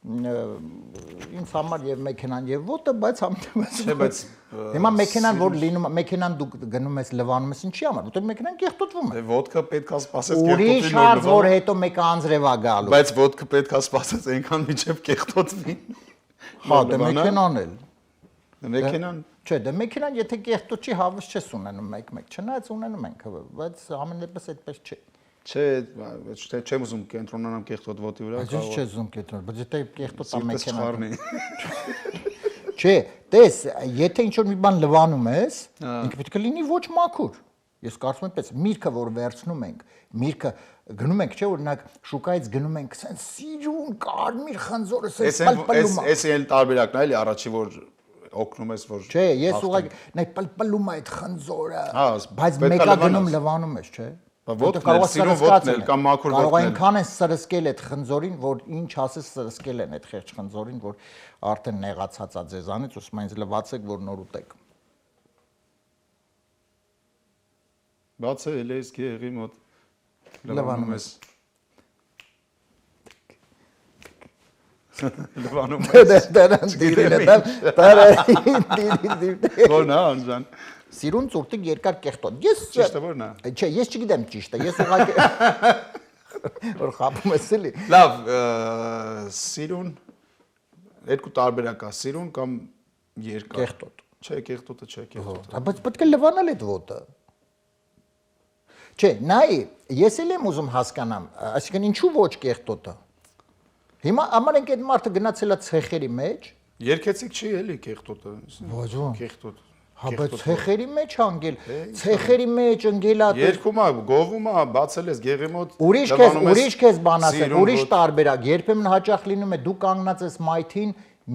ինձ համար եւ մեքենան եւ ոտը, բայց համեմատ։ Չէ, բայց Հիմա մեքենան որ լինում, մեքենան դու գնում ես լվանում ես ինչի համար, որտեղ մեքենան կեղտոտվում է։ դե ոդկա պետքա սպասես Ուրիշ հարց որ հետո մեկը անձրև է գալու։ բայց ոդկա պետքա սպասես այնքան միջև կեղտոտվի։ Հա, դե մեքենան էլ։ Մեքենան Չէ, դե մեքենան եթե կեղտոտ չի հավես չես ունենում մեկ-մեկ, չնայած ունենում ենք, բայց ամենևս այդպես չէ։ Չէ, չեմ ուզում կենտրոնանամ կեղտոտ ոտի վրա, Բայց ինչ չես ուզում կենտրոն, բայց եթե կեղտոտ է մեքենան։ Սիրտս Չէ, տես, եթե ինչ-որ մի բան լվանում ես, ինքը պետք է լինի ոչ մաքուր։ Ես կարծում եմ, պես միրգը որ վերցնում ենք, միրգը գնում ենք, չէ, օրինակ շուկայից գնում ենք, սենց սիրուն կարմիր խնձորը սենց պլպլում է։ Էս էլ տարբերակն է, էլի առաջի որ օգնում ես որ Չէ, ես ուղղակի նայ պլպլում է այդ խնձորը, Հա, բայց պետք է մեկը լվանաս։ գնում լվանում ես, չէ։ Ոտքն էլ, սիրուն ոտքն էլ կամ մաքուր Կարող ոտքն էլ։ այնքան են սրսկել այդ խնձորին, որ ինչ ասես սրսկել են այդ խեղճ խնձորին, որ արդեն նեղացած է ձեզանից, ուսում ինձ լվացեք, որ նոր ուտեք։ Բացել ես գեղի մոտ Լվանում ես լվանում Որն է անջան Սիրուն ծուրտիկ երկար կեղտոտ։ Ես Ճիշտը որն է Չէ, ես չգիտեմ ճիշտը, ես ուղղակի որ խափում ես էլի։ Լավ սիրուն երկու տարբերակ է սիրուն կամ երկար Կեղտոտ։ Չէ կեղտոտը չէ կեղտոտը Բայց պետք է լվանալ այդ ոտը։ Չէ, նայ, ես էլ եմ ուզում հասկանամ, այսինքն ինչու ոչ կեղտոտը։ Հիմա ամեն ենք այդ մարդը գնացել է ցեխերի մեջ։ Երկեցիկ չի էլի կեղտոտը Ոչո։ կեղտոտ Հա, բայց ցեխերի մեջ անգել, ցեխերի մեջ ընկել է։ Երկում է, գովում է, բացել ես գեղի մոտ Ուրիշ քեզ բան ասել, ուրիշ տարբերակ, երբեմն հաճախ լինում է դու կանգնած ես մայթին,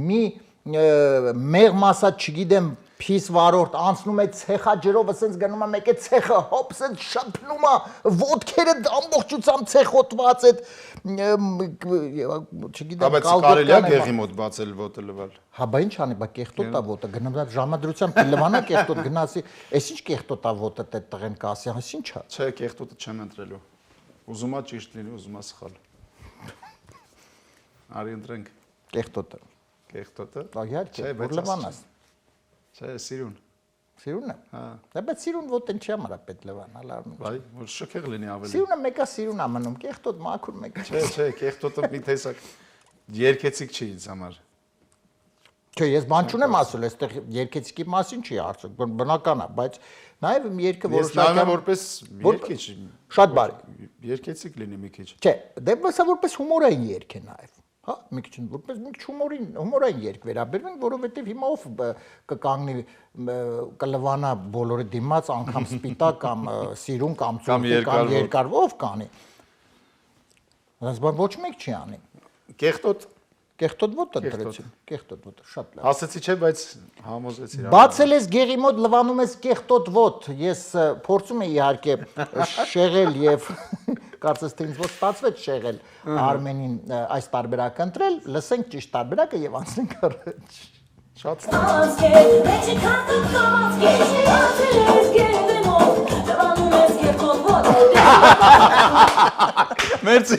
մի մեղմ ասած, չգիտեմ, փիս վարորդ անցնում է ցեխաջրով, ասենց գնում է մեկը ցեխը, հոպ, ասենց շփնում է, ոտքերը ամբողջությամբ ցեխոտված այդ, չգիտեմ, բայց կարելի է գեղի մոտ բացել ոտը լվալ Հա, բա ինչ անի, բա կեղտոտ է ոտը, գնում է ժամադրությամբ լվանա կեղտոտ գնացի, այս ինչ կեղտոտ է ոտը այդ տղեն կասի, այս ինչ է։ Չէ, կեղտոտը չեմ ընտրելու Ուզում է ճիշտ լինի, ուզում է սխալ Արի ընտրենք Կեղտոտը։ Կեղտոտը Իհարկե, Չէ, որ բայց լվանաս։ Չէ, սիրուն Սիրուն է։ Հա Դա բայց սիրուն ոտը ինչի համար է պետք լվանալ Արմեն։ Բայ, որ շքեղ լինի ավելի Սիրունը մեկը սիրուն է մնում, կեղտոտ մաքուր մեկը։ Չէ, կեղտոտը մի տեսակ երկեցիկ չի ինձ համար Չէ, ես բան չունեմ ասել, այստեղ երկեցիկի մասին չի հարցը, բնական է, բայց նաև երկը Ես նայում եմ որպես երկիչ շատ բարի։ Երկեցիկ լինի մի քիչ Չէ, դե սա որպես հումորային երկ է նաև։ Հա, մի քիչ որպես մի քիչ հումորային երկ վերաբերվենք, որովհետև հիմա ով կկանգնի կլվանա բոլորի դիմաց, անգամ սպիտակ կամ սիրուն կամ ծուրտիկ կամ երկար ով կանի։ Բայց բան ոչ մեկ չի անի։ Կեղտոտ ոտը դրեցին, կեղտոտ ոտը, շատ լավ։ Ասեցի չէ, բայց համոզեցի Բացել ես գեղի մոտ լվանում ես կեղտոտ ոտ, ես փորձում եմ իհարկե շեղել եւ կարծես թե ինձ ոչ ստացվեց շեղել Արմենին այս տարբերակը ընտրել, լսենք ճիշտ տարբերակը եւ անցնենք առաջ։ Շատ Let's Մերսի,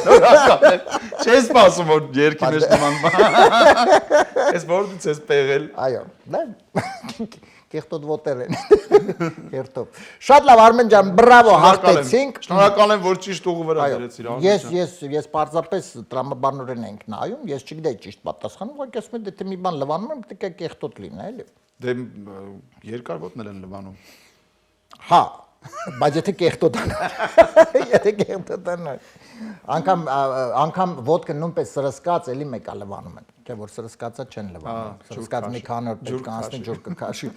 շնորհակալ եմ։ Չես սպասում որ երկի մեջ նման բան։ Ես որից ես պեղել։ Այո, դա կեղտոտ ոտեր են։ Կեղտոտ։ Շատ լավ Արմեն ջան, բրավո, հաղթեցինք։ Շնորհակալ եմ որ ճիշտ ուղու վրա դրեցիր։ Ես պարզապես տրամաբանորեն ենք նայում, ես չգիտեի ճիշտ պատասխանը, ուղղակի ասում եմ, դե մի բան լվանում եմ, պետք է կեղտոտ լինի, էլի։ Դե երկար ոտներ են լվանում։ Հա, բայց եթե կեղտոտանար, անգամ ոտքը նույնպես սրսկած էլի մեկա լվանում են, թե որ սրսկածը չեն լվանում, սրսկած մի քանի օր պետք է անցնի ջուր կքաշի։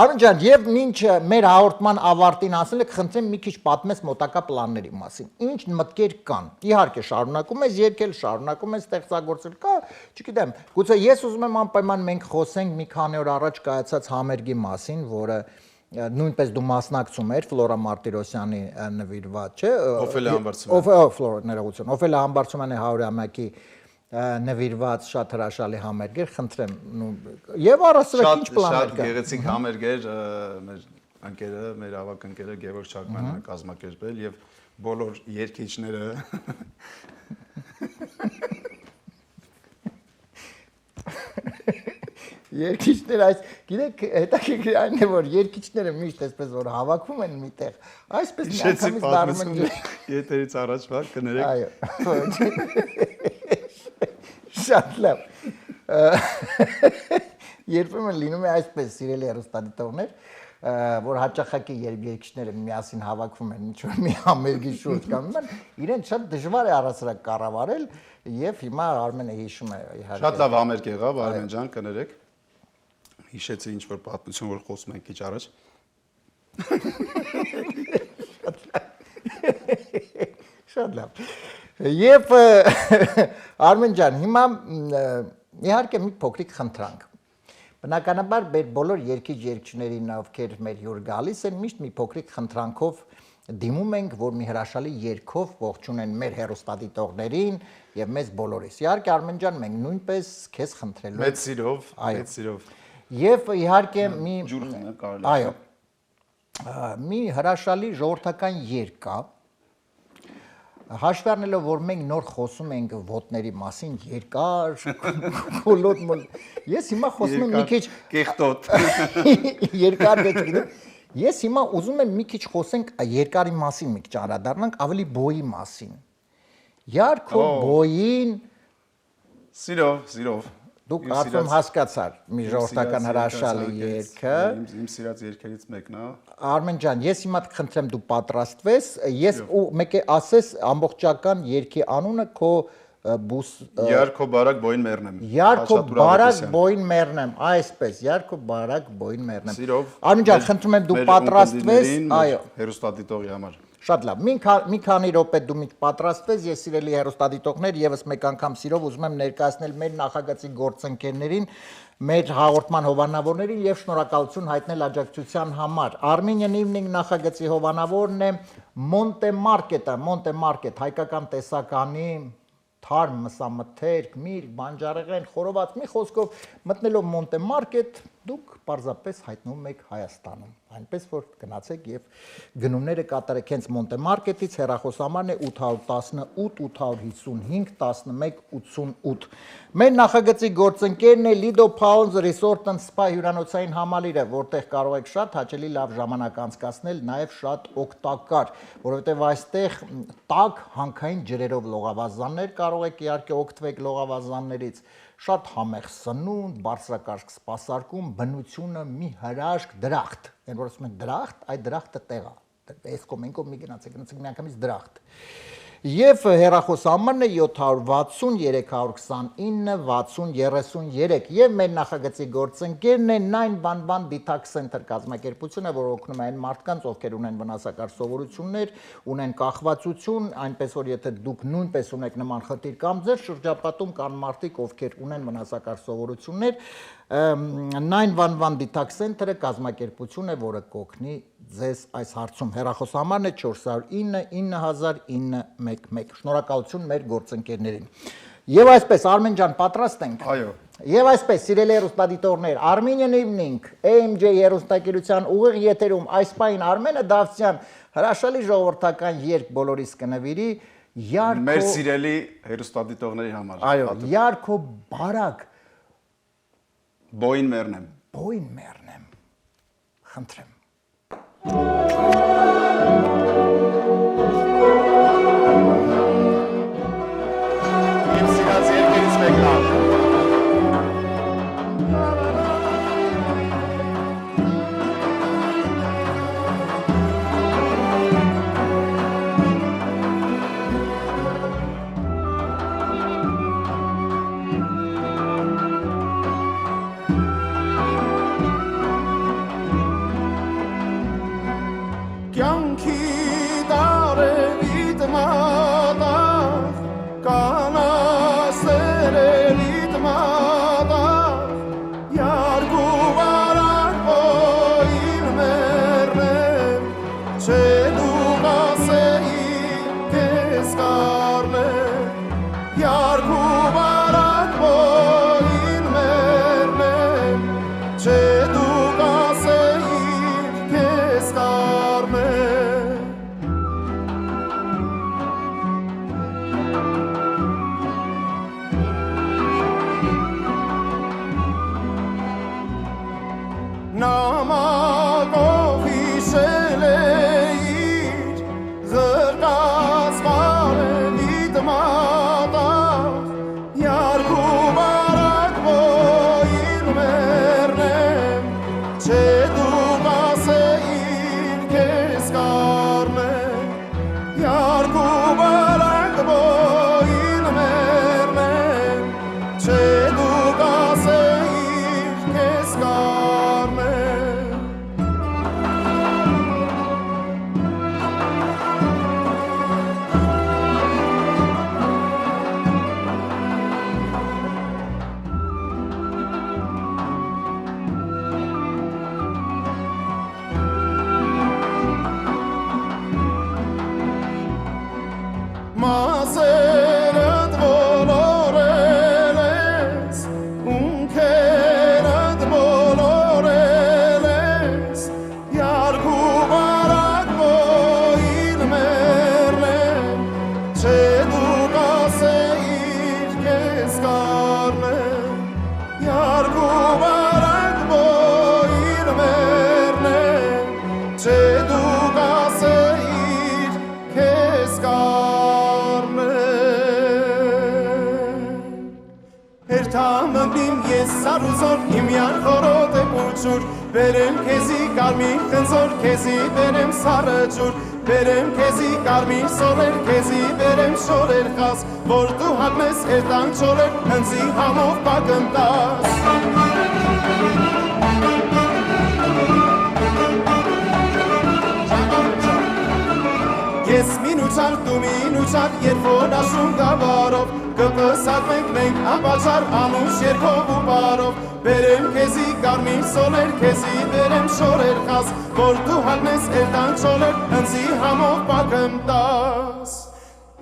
Արմեն ջան, եւ մինչ մեր հաղորդման ավարտին ասել եք, խնդրեմ մի քիչ պատմես մոտակա պլանների մասին։ Ինչ մտքեր կան։ Իհարկե շարունակում ես երգել, շարունակում ես ստեղծագործել, կա, չգիտեմ, գուցե ես ուզում եմ անպայման մենք խոսենք մի քանի օր առաջ կայացած համերգի մասին, որը նույնպես դու մասնակցում էր Ֆլորա Մարտիրոսյանի նվիրված, չէ՞։ Օֆելիա Համբարձումյանի։ Օֆելիա Համբարձումյանի 100-ամյակի նվիրված շատ հրաշալի համերգ էր, խնդրեմ, եւ առասարակ ինչ պլաններ կան։ Շատ գեղեցիկ համերգ էր, մեր ընկերը, մեր ավակ ընկերը Գևորգ Չակմանը կազմակերպել եւ բոլոր երգիչները Երկիչները այս, գիտեք, հետաքրքիր այն է, որ երկիչները միշտ այսպես որ հավաքվում են միտեղ, այսպես մի անգամից դառնում են եթերից առաջվա կներեք։ Այո։ Շատ լավ։ Երբեմն լինում է այսպես սիրելի հեռուստադիտողներ, որ հաճախակի երկիչները միասին հավաքվում են ինչ-որ մի համերգի շուրջ կամ իրեն շատ դժվար է առասարակ կառավարել եւ հիմա Արմենը հիշում է իհարկե։ Շատ լավ համերգ եղավ, Արմեն ջան, կներեք։ Հիշեցի ինչ որ պատմություն, որ խոսում ենք քիչ առաջ։ Շատ լավ։ Եվ Արմեն ջան, հիմա իհարկե մի փոքրիկ խնդրանք։ Բնականաբար մեր բոլոր երգիչ-երգչներին, ովքեր մեր հյուր գալիս են, միշտ մի փոքրիկ խնդրանքով դիմում ենք, որ մի հրաշալի երգով ողջունեն մեր հեռուստադիտողներին եւ մեզ բոլորիս։ Իհարկե Արմեն ջան, մենք նույնպես քեզ խնդրելու Մեծ սիրով, մեծ սիրով։ Եվ իհարկե մի ջուր խմել կարելի է։ Այո։ Մի հրաշալի ժողովրդական երգ կա։ Հաշվառնելով, որ մենք նոր խոսում ենք ոտների մասին, երկար, քոլոտ մոլ։ Ես հիմա խոսում եմ մի քիչ կեղտոտ։ երկար գիտեմ։ Ես հիմա ուզում եմ մի քիչ խոսենք երկարի մասին, մի քիչ անդրադառնանք ավելի բոյի մասին։ Ярко բոյին Սիրով։ Դուք արդեն հասկացար մի ժողովրդական հրաշալի երգը։ Իմ սիրած երգերից մեկն է։ Արմեն ջան, ես հիմա կխնդրեմ դու պատրաստվես, ես ու մեկ է ասես ամբողջական երգի անունը քո բուս Ярко բարակ բոյին մեռնեմ։ Ярко բարակ բոյին մեռնեմ, այսպես, Ярко բարակ բոյին մեռնեմ։ Սիրով։ Արմեն ջան, խնդրում եմ դու պատրաստվես, այո։ Հերոստատիտողի համար։ Շատ լավ։ Մի քանի րոպե դու մի պատրաստվես, ես սիրելի հեռուստադիտողներ, եւս մեկ անգամ սիրով ուզում եմ ներկայացնել մեր նախագծի գործընկերներին, մեր հաղորդման հովանավորներին եւ շնորհակալություն հայտնել աջակցության համար։ Armenian Evening նախագծի հովանավորն է Monte Market, հայկական տեսականի թարմ, մսամթերք, միրգ, բանջարեղեն, խորոված, մի խոսքով մտնելով Monte Market դուք պարզապես հայտնվում եք Հայաստանում, այնպես որ գնացեք եւ գնումները կատարեք հենց Monte Market-ից, հեռախոսահամարն է 818 855 1188։ Մեր նախագծի գործընկերն է Lido Pounds Resort and Spa հյուրանոցային համալիրը, որտեղ կարող եք շատ հաճելի լավ ժամանակ անցկացնել, նաեւ շատ օգտակար, որովհետեւ այստեղ տաք հանքային ջրերով լողավազաններ կարող եք իհարկե օգտվեք լողավազաններից, շատ համեղ սնունդ, բարձրակարգ սպասարկում, բնությունը մի հրաշք դրախտ, այն որ ասում են դրախտ, այդ դրախտը տեղ է, այս կոմենքով մի գնացեք մի անգամից դրախտ։ Եվ հեռախոսահամարն է 760 329 60 33 եւ մեր նախագծի գործընկերն է 911 Detox Center կազմակերպությունը, որը օգնում է այն մարդկանց, ովքեր ունեն վնասակար սովորություններ, ունեն կախվածություն, այնպես որ եթե դուք նույնպես ունեք նման խնդիր կամ ձեր շրջապատում կան մարդիկ, ովքեր ունեն վնասակար սովորություններ, 911 Detox Center-ը կազմակերպություն է, որը կօգնի ձեզ այս հարցում։ Հեռախոսահամարն է 409 9011։ Շնորհակալություն մեր գործընկերներին։ Եվ այսպես Արմեն ջան, պատրաստ ենք։ Այո, Եվ այսպես, սիրելի հեռուստադիտողներ, Armenian Evening, AMJ հեռուստակերության ուղիղ եթերում այս պահին Արմենը Դավթյան հրաշալի ժողովրդական երգ բոլորիս կնվիրի Մեր սիրելի հեռուստադիտողների համար։ Այո, Յարքո բարակ Բոյին մեռնեմ։ բոյն մեռնեմ։ Խնդրեմ։ Իմ սիրած երկերից մեկն է։ Կյանքի տարևիտ մատաղ, կանասերելիտ մատաղ, յարգու վարակ բոյին մերնեմ, չէ դու կասեի կեզ կարնեմ, յարգու վարակ բոյին մերնեմ, չէ դու կասեի կեզ կարնեմ, նամակով հիշել էիր զրկած բարևիտ մատաղ, յարգու բարակ բոյին մերնեմ, չէ դու կասեիր կեզ կարնեմ, յարգու բարակ բոյին մերնեմ, չէ դու կասեիր կեզ կարնեմ, Մազերդ բոլորել ես, ունքերդ բոլորել ես, յարգու բարակ բոյին մերնեմ, չէ դու կասեիր կեզ կարնեմ, յարգու բարակ բոյին մերնեմ, չէ դու կասեիր կեզ կարնեմ, Հերթամընդիմ ես սարուզոր, իմյան խորոտ է պուրջուր, բերեմ քեզի կարմիր խնձոր, քեզի բերեմ սարը ջուր, բերեմ քեզի կարմիր սորեր, քեզի բերեմ շորեր խաս, որ դու հագնես հերթան չորեր, հնձի համով պակըմ տաս։ Ես մինուչար, դու մինուչար, երբ որ աշում գավարով, կպսակվենք մենք անպաչար, անուշ երկով ու բարով, բերեմ քեզի կարմիր սոլեր, քեզի բերեմ շորեր խաս, որ դու հագնես էրտան չոլեր, հնձի համով պակըմ տաս։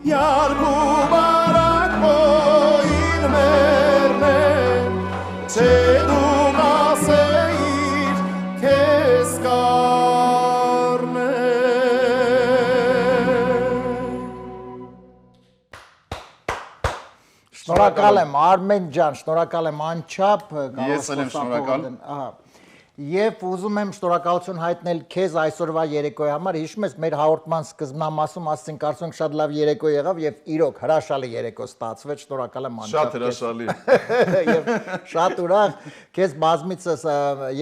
Յարգու բարակ բոյին մերնեմ, չէ դու կասեիր քեզ կարնեմ, Շնորհակալ եմ Արմեն ջան, շնորհակալ եմ անչափ Ես էլ եմ շնորհակալ։ Ահա։ Եվ ուզում եմ շնորհակալություն հայտնել քեզ այսօրվա երեկոյի համար։ Հիշում ես մեր հաղորդման սկզբնամասում ասացին կարծում շատ լավ երեկո եղավ եւ իրոք հրաշալի երեկո ստացվեց։ Շնորհակալ եմ անչափ։ Շատ հրաշալի։ Եվ շատ ուրախ քեզ բազմիցս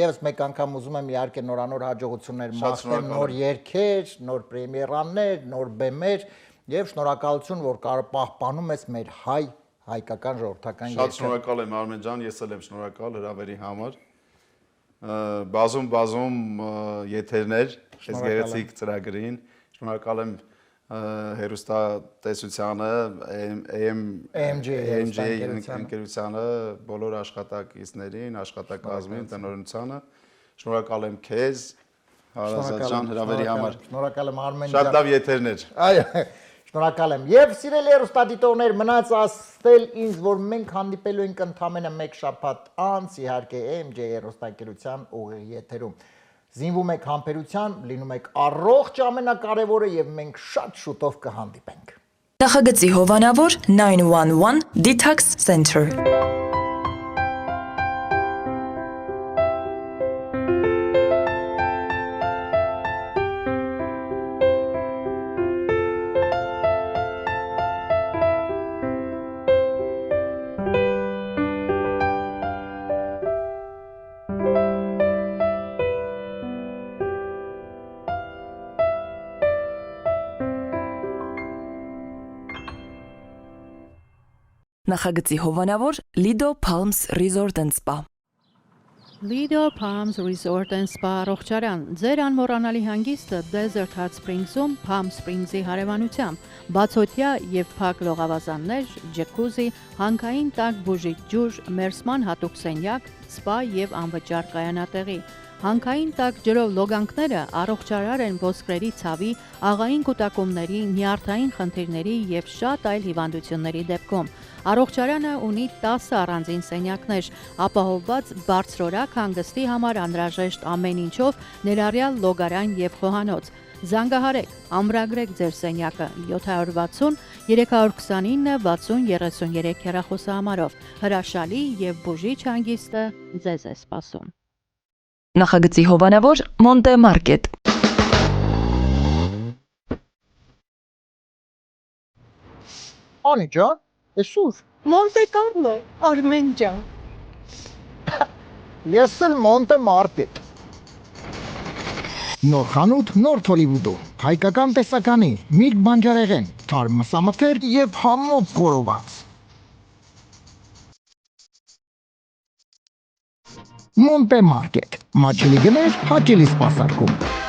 եւս մեկ անգամ ուզում եմ իհարկե նորանոր հաջողություններ մաղթեմ, նոր երգեր, նոր պրեմիերաներ, նոր բեմեր եւ շնորհակալություն, որ պահպանում ես մեր հայկական ժողովրդական Շատ երգը։ շնորհակալ եմ Արմեն ջան, ես էլ եմ շնորհակալ հրավերի համար։ Բազում եթերներ, այս գեղեցիկ ծրագրին, շնորհակալ եմ հերոստատեսությանը, AMJ ընկերությանը, բոլոր աշխատակիցներին, աշխատակազմին, տնօրինությանը, շնորհակալ եմ քեզ, Հարազատ ջան, հրավերի համար։ Շնորհակալ եմ Արմեն ջան։ Շատ լավ եթերներ։ Այո, Շնորհակալ եմ։ Եվ սիրելի հեռուստադիտողներ, մնաց ասել ինձ, որ մենք հանդիպելու ենք ընդամենը մեկ շաբաթ անց, իհարկե MJ հեռուստակերության ուղիղ եթերում։ Զինվում եք համբերությամբ, լինում եք առողջ ամենակարևորը եւ մենք շատ շուտով կհանդիպենք։ Նախագծի հովանավոր 911 Detox Center։ Նախագծի հովանավոր Lido Palms Resort and Spa։ Lido Palms Resort and Spa առողջարան, ձեր անմոռանալի հանգիստը Desert Hot Springs-ում Palm Springs-ի հարևանությամբ, բացօթյա եւ փակ լողավազաններ, ջեկուզի, հանքային տաք բուժիչ ջուր, մերսման հատուկ սենյակ, սպա եւ անվճար կայանատեղի։ Հանքային տաք ջրով լոգանքները առողջարար են ոսկրերի ցավի, աղային կուտակումների, նյարդային խնդիրների եւ շատ այլ հիվանդությունների դեպքում։ Առողջարանը ունի 10 առանձին սենյակներ, ապահովված բարձրորակ հանգստի համար անհրաժեշտ ամեն ինչով, ներառյալ լոգարան եւ խոհանոց։ Զանգահարեք, ամրագրեք ձեր սենյակը 760 329 60 33 հեռախոսահամարով։ Հրաշալի եւ բուժիչ հանգիստը ձեզ է սպասում։ Նախագծի հովանավոր Monte Market։ Անի ջան, էսուր։ Մոնտե Կարլո, Արմեն ջան։ Ես էլ Monte Market։ Նոր խանութ, նոր Հոլիվուդում։ Հայկական տեսականի, միրգ բանջարեղեն, թարմ մսամթեր եւ համով խորոված։ Monte Market։ Մաչելի գներ, հաճելի սպասարկում։